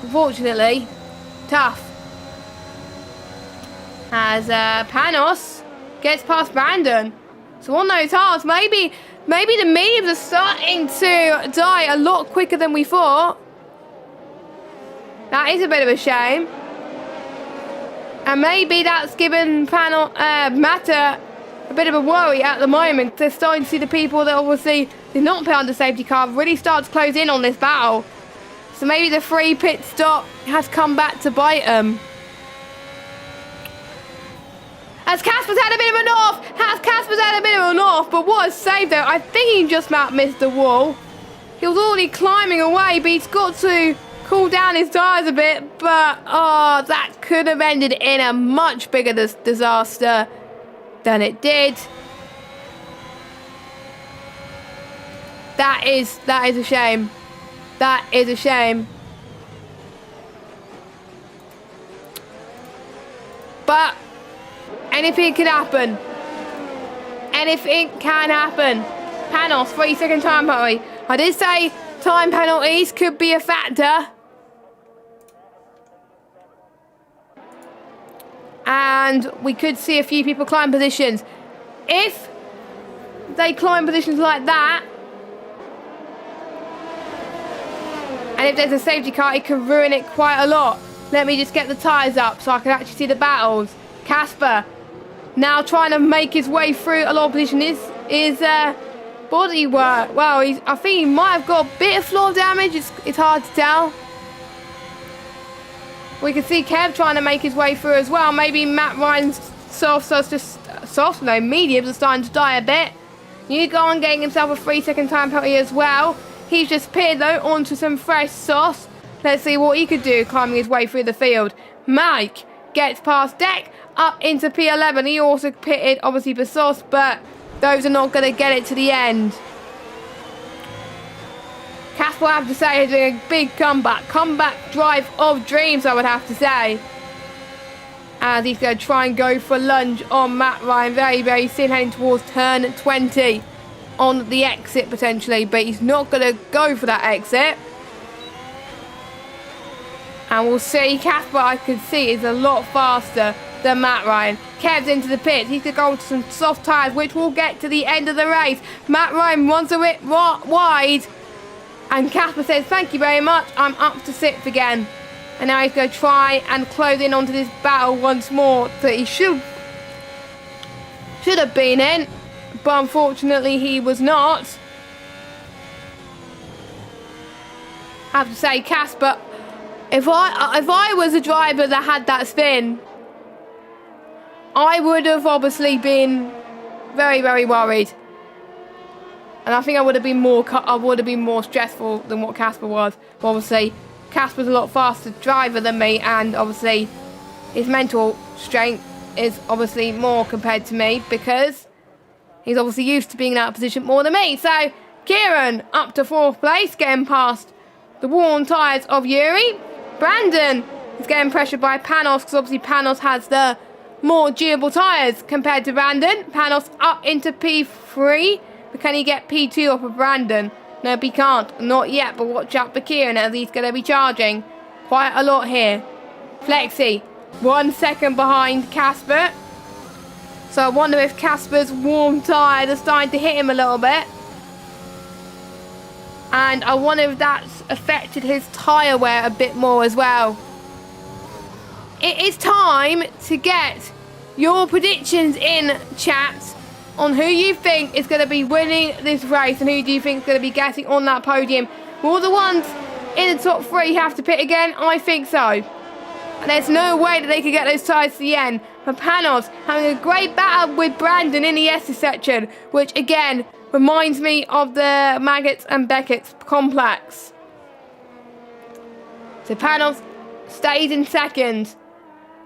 [SPEAKER 1] unfortunately, tough. As Panos gets past Brandon. So on those halves, maybe the mediums are starting to die a lot quicker than we thought. That is a bit of a shame. And maybe that's given Mata a bit of a worry at the moment. They're starting to see the people that obviously did not put on the safety car really start to close in on this battle. So maybe the free pit stop has come back to bite them. Has Casper's had a bit of an off? But what a save though. I think he just about missed the wall. He was already climbing away, but he's got to cool down his tyres a bit, but that could have ended in a much bigger disaster than it did. That is a shame. That is a shame. But anything can happen. Anything can happen. Panos, 3 second time penalty. I did say time penalties could be a factor. And we could see a few people climb positions. if they climb positions like that, and if there's a safety car, it can ruin it quite a lot. Let me just get the tyres up so I can actually see the battles. Casper now trying to make his way through a lot of position. His bodywork, well, I think he might have got a bit of floor damage. It's hard to tell. We can see Kev trying to make his way through as well. Maybe Matt Ryan's mediums are starting to die a bit. Ugon getting himself a 3-second time penalty as well. He's just pitted though onto some fresh sauce. Let's see what he could do climbing his way through the field. Mike gets past Deck up into P11. He also pitted obviously for sauce, but those are not going to get it to the end. Casper, I have to say, is doing a big comeback. Comeback drive of dreams, I would have to say. As he's going to try and go for a lunge on Matt Ryan. Very, very soon, heading towards turn 20 on the exit potentially. But he's not going to go for that exit. And we'll see. Casper, I can see, is a lot faster than Matt Ryan. Kev's into the pits. He's going to go to some soft tyres, which will get to the end of the race. Matt Ryan runs a bit wide. And Casper says, thank you very much. I'm up to 6th again. And now he's going to try and close in onto this battle once more that he should have been in. But unfortunately, he was not. I have to say, Casper, if I was a driver that had that spin, I would have obviously been very, very worried. And I think I would have been more stressful than what Casper was. But obviously, Casper's a lot faster driver than me, and obviously his mental strength is obviously more compared to me because he's obviously used to being in that position more than me. So Kieran up to 4th place, getting past the worn tyres of Yuri. Brandon is getting pressured by Panos because obviously Panos has the more durable tyres compared to Brandon. Panos up into P3. But can he get P2 off of Brandon? No, he can't. Not yet, but watch out for Kieran as he's going to be charging quite a lot here. Flexi, 1 second behind Casper. So I wonder if Casper's warm tyres are starting to hit him a little bit. And I wonder if that's affected his tyre wear a bit more as well. It is time to get your predictions in, chat, on who you think is going to be winning this race and who do you think is going to be getting on that podium. Will the ones in the top 3 have to pit again? I think so. And there's no way that they could get those tyres to the end. But Panos having a great battle with Brandon in the S's section, which again reminds me of the Maggots and Beckett's complex. So Panos stays in 2nd.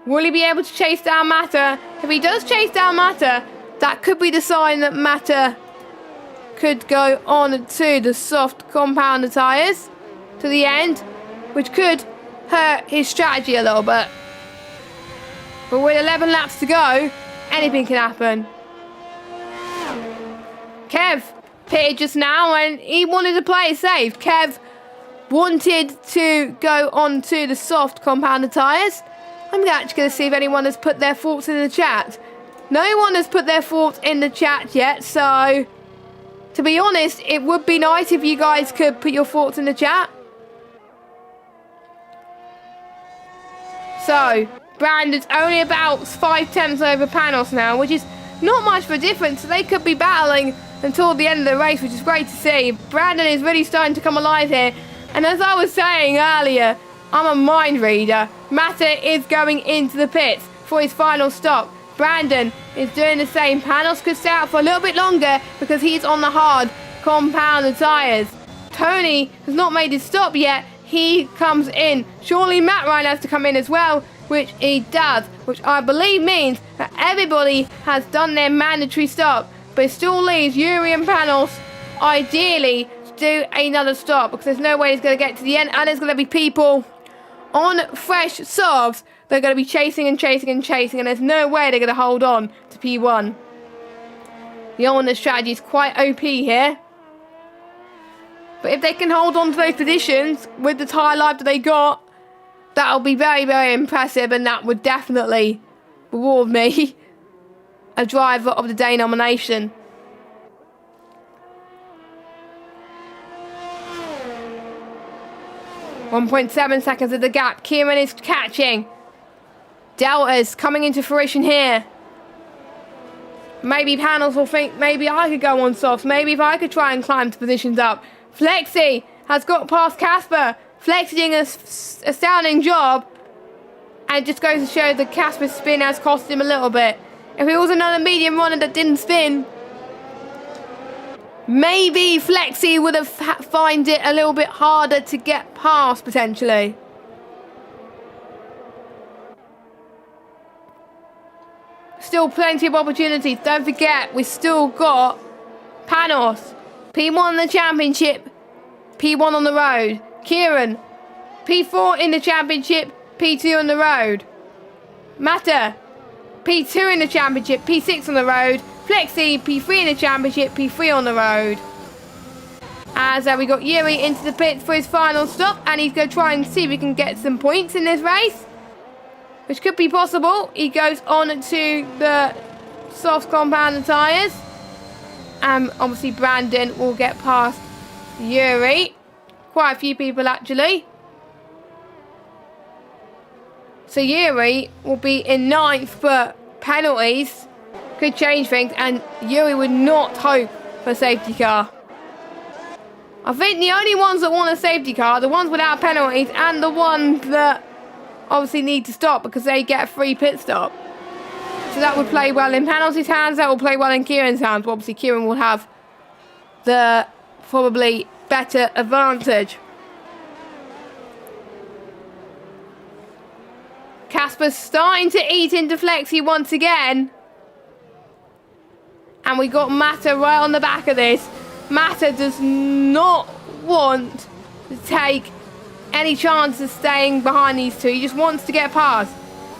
[SPEAKER 1] Will he be able to chase down Mata? If he does chase down Mata, that could be the sign that Mata could go on to the soft compounder tyres to the end, which could hurt his strategy a little bit. But with 11 laps to go, anything can happen. Kev pitted just now and he wanted to play it safe. Kev wanted to go on to the soft compounder tyres. I'm actually going to see if anyone has put their thoughts in the chat. No one has put their thoughts in the chat yet, so to be honest, it would be nice if you guys could put your thoughts in the chat. So, Brandon's only about 5/10 over Panos now, which is not much of a difference. So they could be battling until the end of the race, which is great to see. Brandon is really starting to come alive here. And as I was saying earlier, I'm a mind reader. Mata is going into the pits for his final stop. Brandon is doing the same. Panos could stay out for a little bit longer because he's on the hard compounder tyres. Tony has not made his stop yet. He comes in. Surely Matt Ryan has to come in as well, which he does, which I believe means that everybody has done their mandatory stop. But it still leaves Yuri and Panos ideally to do another stop because there's no way he's going to get to the end, and there's going to be people on fresh softs. They're going to be chasing and chasing and chasing, and there's no way they're going to hold on to P1. The Honda strategy is quite OP here. But if they can hold on to those positions with the tyre life that they got, that'll be very, very impressive, and that would definitely reward me. a driver of the day nomination. .7 seconds of the gap. Kieran is catching. Deltas coming into fruition here. Maybe panels will think maybe I could go on softs. Maybe if I could try and climb to positions up. Flexi has got past Casper. Flexi doing an astounding job. And it just goes to show that Casper's spin has cost him a little bit. If it was another medium runner that didn't spin, maybe Flexi would have find it a little bit harder to get past, potentially. Still plenty of opportunities. Don't forget, we've still got Panos. P1 in the championship, P1 on the road. Kieran, P4 in the championship, P2 on the road. Mata, P2 in the championship, P6 on the road. Flexi, P3 in the championship, P3 on the road. As we got Yuri into the pits for his final stop, and he's going to try and see if he can get some points in this race, which could be possible. He goes on to the soft compound tyres. Obviously Brandon will get past Yuri. Quite a few people actually. So Yuri will be in 9th, but penalties could change things, and Yuri would not hope for a safety car. I think the only ones that want a safety car are the ones without penalties and the ones that obviously need to stop because they get a free pit stop. So that would play well in penalties' hands, that will play well in Kieran's hands. But obviously Kieran will have the probably better advantage. Casper's starting to eat into Flexi once again. And we got Mata right on the back of this. Mata does not want to take any chance of staying behind these two. He just wants to get past.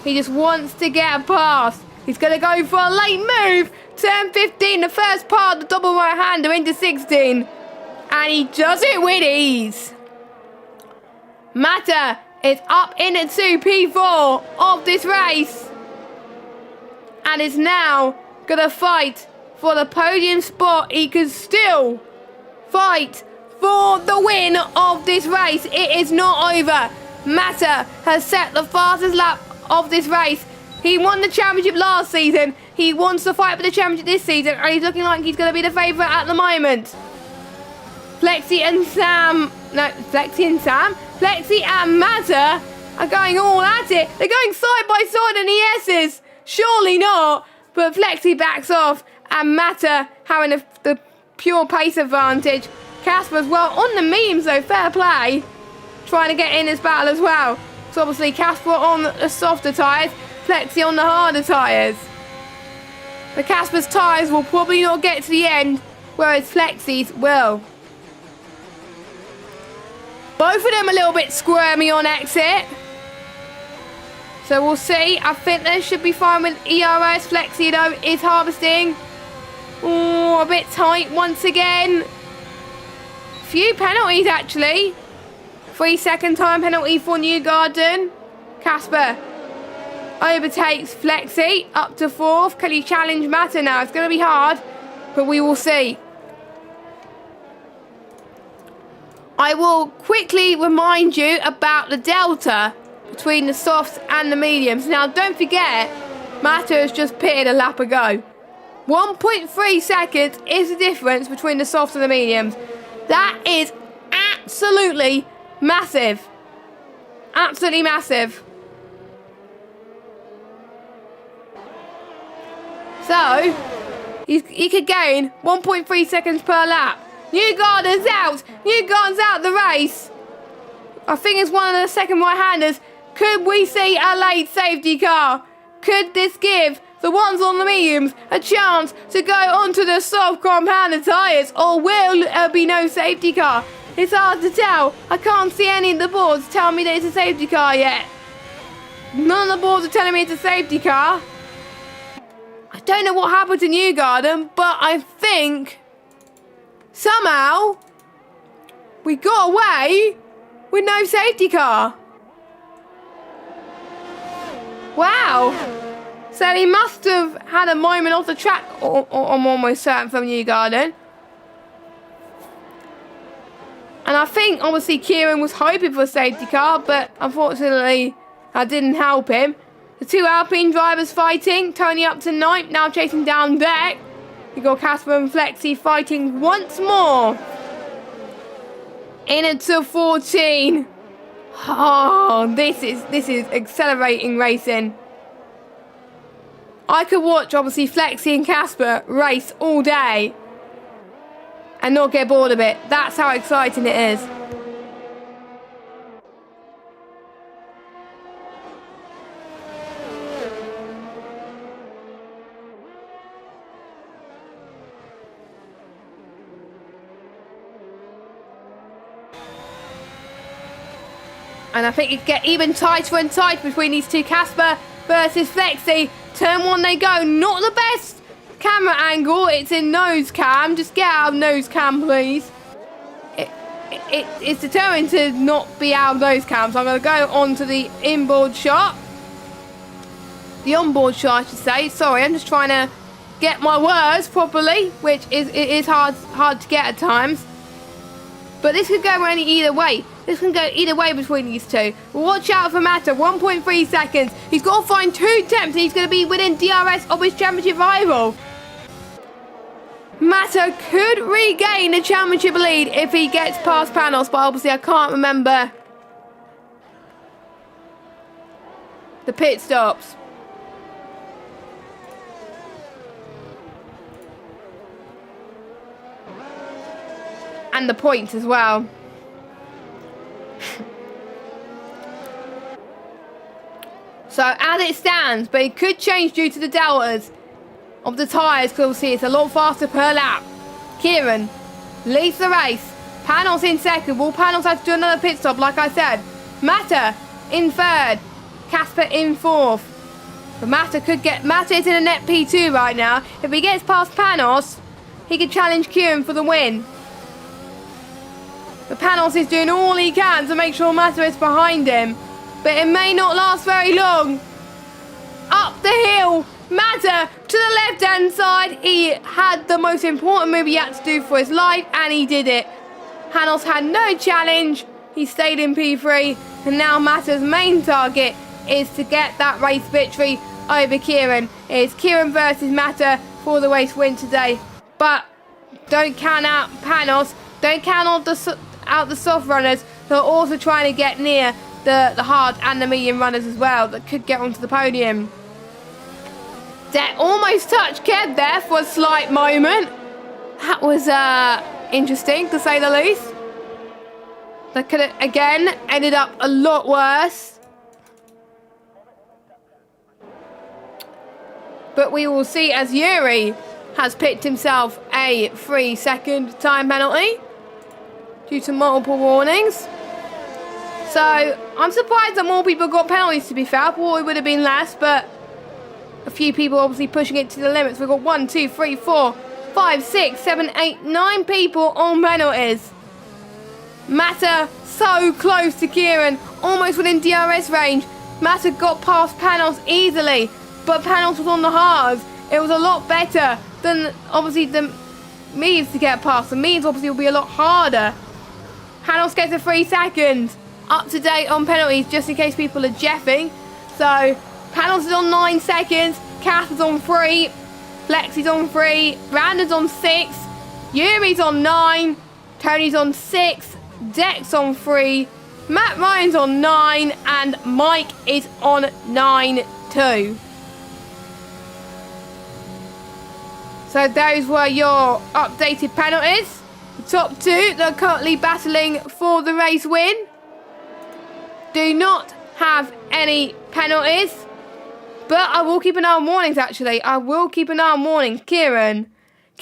[SPEAKER 1] He just wants to get past. He's going to go for a late move. Turn 15, the first part of the double right-hander into 16. And he does it with ease. Mata is up into P4 of this race. And is now going to fight for the podium spot. He can still fight for the win of this race. It is not over. Mata has set the fastest lap of this race. He won the championship last season. He wants to fight for the championship this season, and he's looking like he's going to be the favourite at the moment. Flexi and Mata are going all at it. They're going side by side in the S's. Surely not. But Flexi backs off, and Mata having the pure pace advantage. Casper as well on the memes though, fair play. Trying to get in this battle as well. So obviously Casper on the softer tyres, Flexi on the harder tyres. But Casper's tyres will probably not get to the end, whereas Flexi's will. Both of them a little bit squirmy on exit. So we'll see. I think they should be fine with ERS. Flexi though is harvesting. Oh, a bit tight once again. Few penalties actually. 3-second time penalty for Newgarden. Casper overtakes Flexi up to 4th. Can he challenge Mata now? It's going to be hard, but we will see. I will quickly remind you about the delta between the softs and the mediums. Now don't forget, Mata has just pitted a lap ago. 1.3 seconds is the difference between the softs and the mediums. That is absolutely massive. Absolutely massive. So, he could gain 1.3 seconds per lap. Newgarden's out. Newgarden's out the race. I think it's one of the second right-handers. Could we see a late safety car? Could this give the ones on the mediums a chance to go onto the soft compounded tyres, or will there be no safety car? It's hard to tell. I can't see any of the boards tell me that it's a safety car yet. None of the boards are telling me it's a safety car. I don't know what happened to Newgarden, but I think somehow we got away with no safety car. Wow. So he must have had a moment off the track, or I'm almost certain, from Newgarden. And I think, obviously, Kieran was hoping for a safety car, but unfortunately, that didn't help him. The two Alpine drivers fighting. Tony up to 9th, now chasing down Deck. You've got Casper and Flexi fighting once more. In into 14. Oh, this is accelerating racing. I could watch, obviously, Flexi and Casper race all day and not get bored of it. That's how exciting it is. And I think it get even tighter and tighter between these two. Casper versus Flexi. Turn 1 they go. Not the best camera angle. It's in nose cam. Just get out of nose cam, please. It's determined to not be out of nose cam. So I'm going to go on to the inboard shot. The onboard shot, I should say. Sorry, I'm just trying to get my words properly, which is hard to get at times. But this could go either way. This can go either way between these two. Watch out for Mata. 1.3 seconds. He's got to find 2 attempts and he's going to be within DRS of his championship rival. Mata could regain the championship lead if he gets past Panos, but obviously I can't remember the pit stops. And the points as well. So as it stands, but it could change due to the deltas of the tyres, because obviously it's a lot faster per lap. Kieran leads the race. Panos in second. Will Panos have to do another pit stop, like I said? Mata in third. Casper in fourth. But Mata is in a net P2 right now. If he gets past Panos, he could challenge Kieran for the win. But Panos is doing all he can to make sure Mata is behind him. But it may not last very long. Up the hill. Mata to the left-hand side. He had the most important move he had to do for his life, and he did it. Panos had no challenge. He stayed in P3. And now Mata's main target is to get that race victory over Kieran. It's Kieran versus Mata for the race win today. But don't count out Panos. Don't count out the soft runners who are also trying to get near the hard and the medium runners as well that could get onto the podium. That almost touched Kev there for a slight moment. That was interesting, to say the least. That could have, again, ended up a lot worse. But we will see as Yuri has picked himself a 3-second time penalty due to multiple warnings. So, I'm surprised that more people got penalties, to be fair. I thought it would have been less, but a few people obviously pushing it to the limits. We've got 1, 2, 3, 4, 5, 6, 7, 8, 9 people on penalties. Mata so close to Kieran, almost within DRS range. Mata got past Panos easily, but Panos was on the hards. It was a lot better than, obviously, the mediums to get past. The mediums obviously will be a lot harder. Panos gets a 3 seconds. Up to date on penalties, just in case people are jeffing. So, Panos is on 9 seconds. Cass is on 3. Flexi's on 3. Brandon's on 6. Yuri's on 9. Tony's on 6. Deck's on 3. Matt Ryan's on 9. And Mike is on 9 too. So those were your updated penalties. The top 2 that are currently battling for the race win do not have any penalties. But I will keep an eye on warnings, actually. I will keep an eye on warnings. Kieran's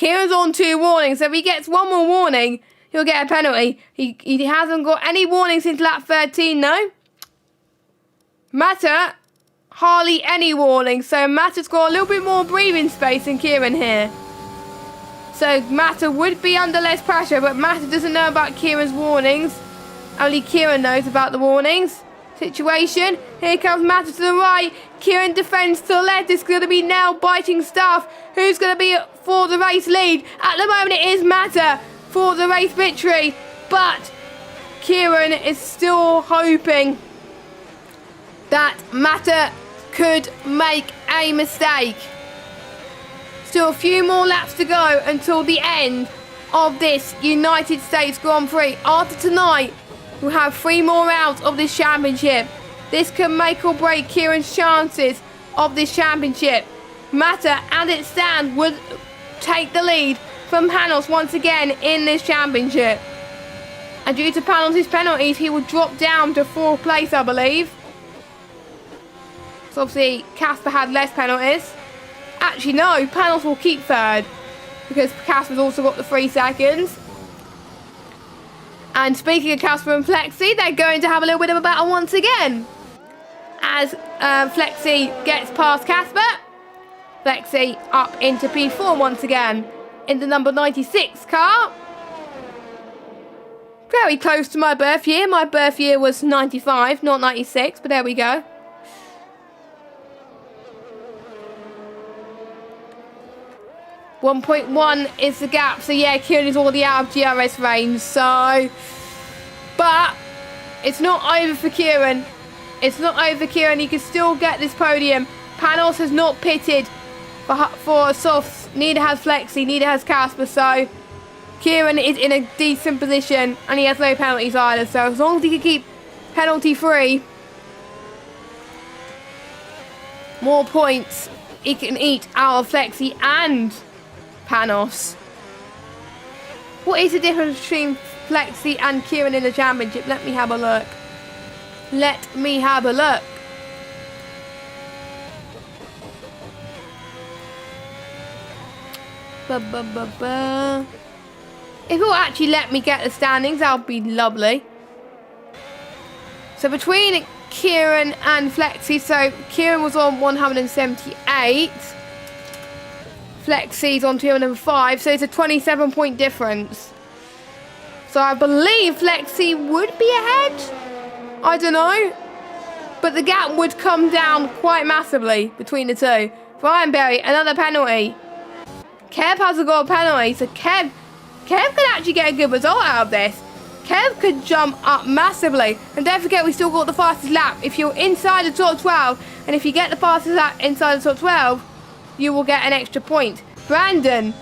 [SPEAKER 1] on 2 warnings. So if he gets 1 more warning, he'll get a penalty. He hasn't got any warnings since lap 13, though. Mata, hardly any warnings. So Mata's got a little bit more breathing space than Kieran here. So Mata would be under less pressure, but Mata doesn't know about Kieran's warnings. Only Kieran knows about the warnings. situation. Here comes Mata to the right. Kieran defends to the left. It's going to be now biting stuff. Who's going to be for the race lead? At the moment, it is Mata for the race victory. But Kieran is still hoping that Mata could make a mistake. Still a few more laps to go until the end of this United States Grand Prix. After tonight, we'll have 3 more rounds of this championship. This can make or break Kieran's chances of this championship. Mata, as it stands, would take the lead from Panos once again in this championship. And due to Panos' penalties, he will drop down to 4th place, I believe. So obviously, Casper had less penalties. Actually, no, Panos will keep 3rd because Casper's also got the 3 seconds. And speaking of Casper and Flexi, they're going to have a little bit of a battle once again. As Flexi gets past Casper, Flexi up into P4 once again in the number 96 car. Very close to my birth year. My birth year was 95, not 96, but there we go. .1 is the gap, so yeah, Kieran is already out of GRS range, so... But it's not over for Kieran. It's not over for Kieran, he can still get this podium. Panos has not pitted for softs, neither has Flexi, neither has Casper, so... Kieran is in a decent position, and he has no penalties either, so as long as he can keep penalty free, more points he can eat out of Flexi and Panos. What is the difference between Flexi and Kieran in the championship? Let me have a look. Let me have a look. If it will actually let me get the standings, that would be lovely. So between Kieran and Flexi, so Kieran was on 178. Flexi's on 205, so it's a 27-point difference. So I believe Flexi would be ahead. I don't know. But the gap would come down quite massively between the two. Ryan Berry, another penalty. Kev hasn't got a penalty, so Kev could actually get a good result out of this. Kev could jump up massively. And don't forget, we still got the fastest lap. If you're inside the top 12, and if you get the fastest lap inside the top 12, you will get an extra point. Brandon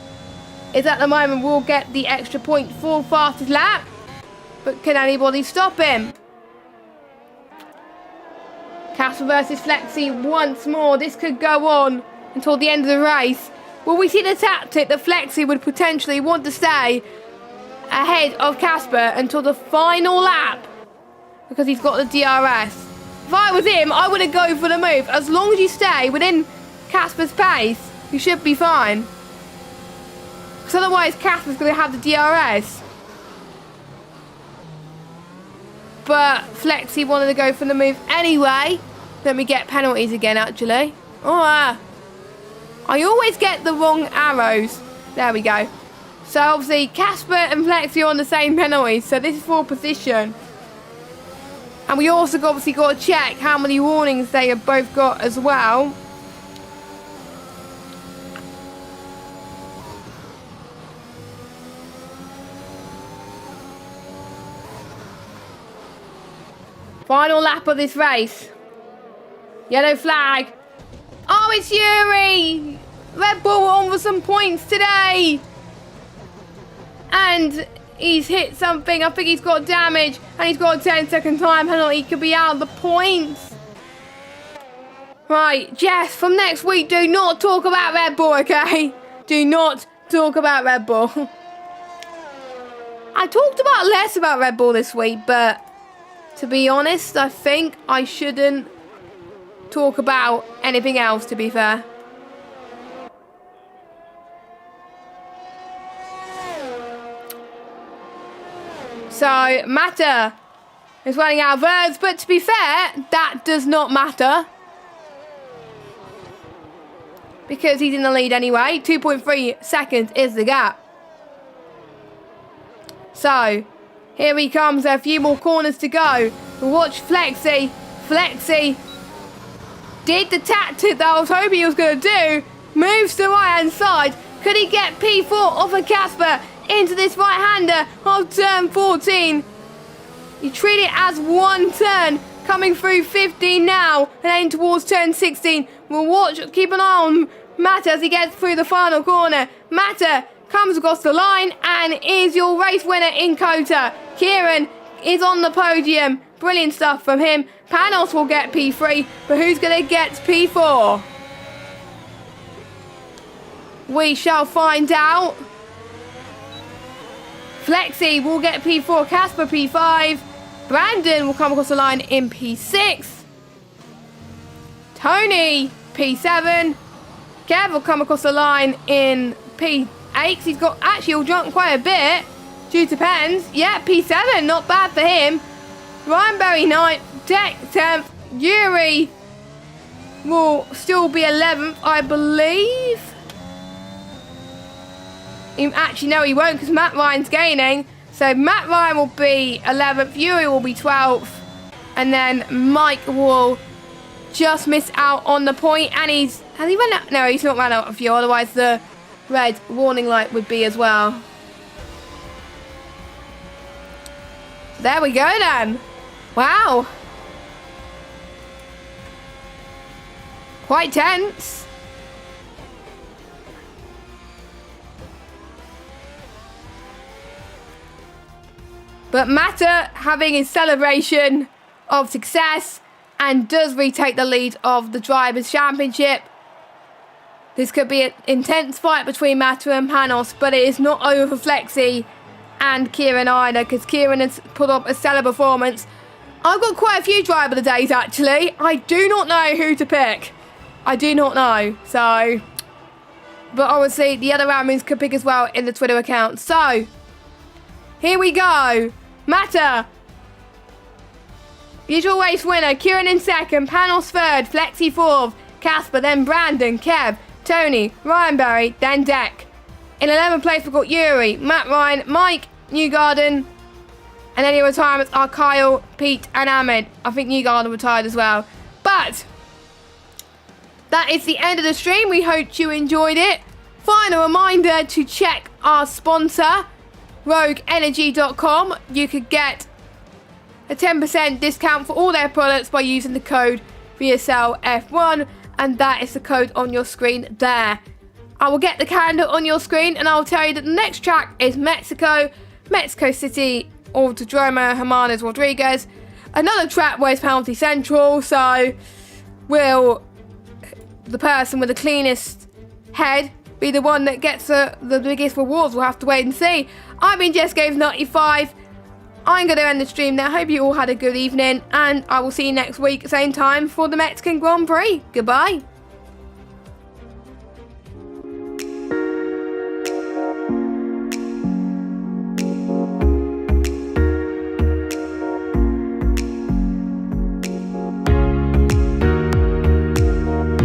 [SPEAKER 1] is at the moment will get the extra point for fastest lap. But can anybody stop him? Casper versus Flexi once more. This could go on until the end of the race. Will we see the tactic that Flexi would potentially want to stay ahead of Casper until the final lap? Because he's got the DRS. If I was him, I wouldn't go for the move. As long as you stay within Casper's pace, you should be fine. Because otherwise Casper's going to have the DRS. But Flexi wanted to go for the move anyway. Let me get penalties again, actually. Oh, I always get the wrong arrows. There we go. So obviously Casper and Flexi are on the same penalties. So this is for position. And we also obviously got to check how many warnings they have both got as well. Final lap of this race. Yellow flag. Oh, it's Yuri! Red Bull on for some points today. And he's hit something. I think he's got damage. And he's got a 10-second time penalty. He could be out of the points. Right, Jess, from next week, do not talk about Red Bull, okay? Do not talk about Red Bull. I talked less about Red Bull this week, but to be honest, I think I shouldn't talk about anything else, to be fair. So, Mata is running out of words, but to be fair, that does not matter. Because he's in the lead anyway. 2.3 seconds is the gap. So, here he comes. A few more corners to go. Watch Flexi Flexi did the tactic that I was hoping he was going to do. Moves to the right-hand side. Could he get P4 off of Casper into this right-hander of turn 14? You treat it as one turn. Coming through 15 now and heading towards turn 16. We'll keep an eye on Matter as he gets through the final corner. Matter comes across the line and is your race winner in Kota. Kieran is on the podium. Brilliant stuff from him. Panos will get P3, but who's going to get P4? We shall find out. Flexi will get P4, Casper P5. Brandon will come across the line in P6. Tony, P7. Kev will come across the line in P8. He'll jump quite a bit. Due to pens. Yeah, P7, not bad for him. Ryan Berry 9th. Deck 10th. Yuri will still be 11th, I believe. Actually, no, he won't because Matt Ryan's gaining. So Matt Ryan will be 11th, Yuri will be 12th, and then Mike will just miss out on the point. And has he run out? No, he's not run out of fuel, otherwise the red warning light would be as well. There we go then. Wow. Quite tense. But Matter having his celebration of success and does retake the lead of the Drivers' Championship. This could be an intense fight between Matter and Panos, but it is not over for Flexi and Kieran either, because Kieran has put up a stellar performance. I've got quite a few Driver of the Days actually. I do not know who to pick. I do not know. So, but obviously the other admins could pick as well in the Twitter account. So, here we go. Matter. Usual race winner. Kieran in second. Panos third. Flexi fourth. Casper. Then Brandon. Kev. Tony. Ryan Berry. Then Deck. In 11th place we've got Yuri. Matt Ryan. Mike. Newgarden. And any retirements are Kyle, Pete and Ahmed. I think Newgarden retired as well. But that is the end of the stream. We hope you enjoyed it. Final reminder to check our sponsor, RogueEnergy.com. You could get a 10% discount for all their products by using the code VSL F1, and that is the code on your screen there. I will get the calendar on your screen and I'll tell you that the next track is Mexico City, Autodromo Hermanos Rodriguez. Another track where it's penalty central, so will the person with the cleanest head be the one that gets the biggest rewards? We'll have to wait and see. I've been Jess Games 95. I'm going to end the stream there. Hope you all had a good evening, and I will see you next week, same time, for the Mexican Grand Prix. Goodbye.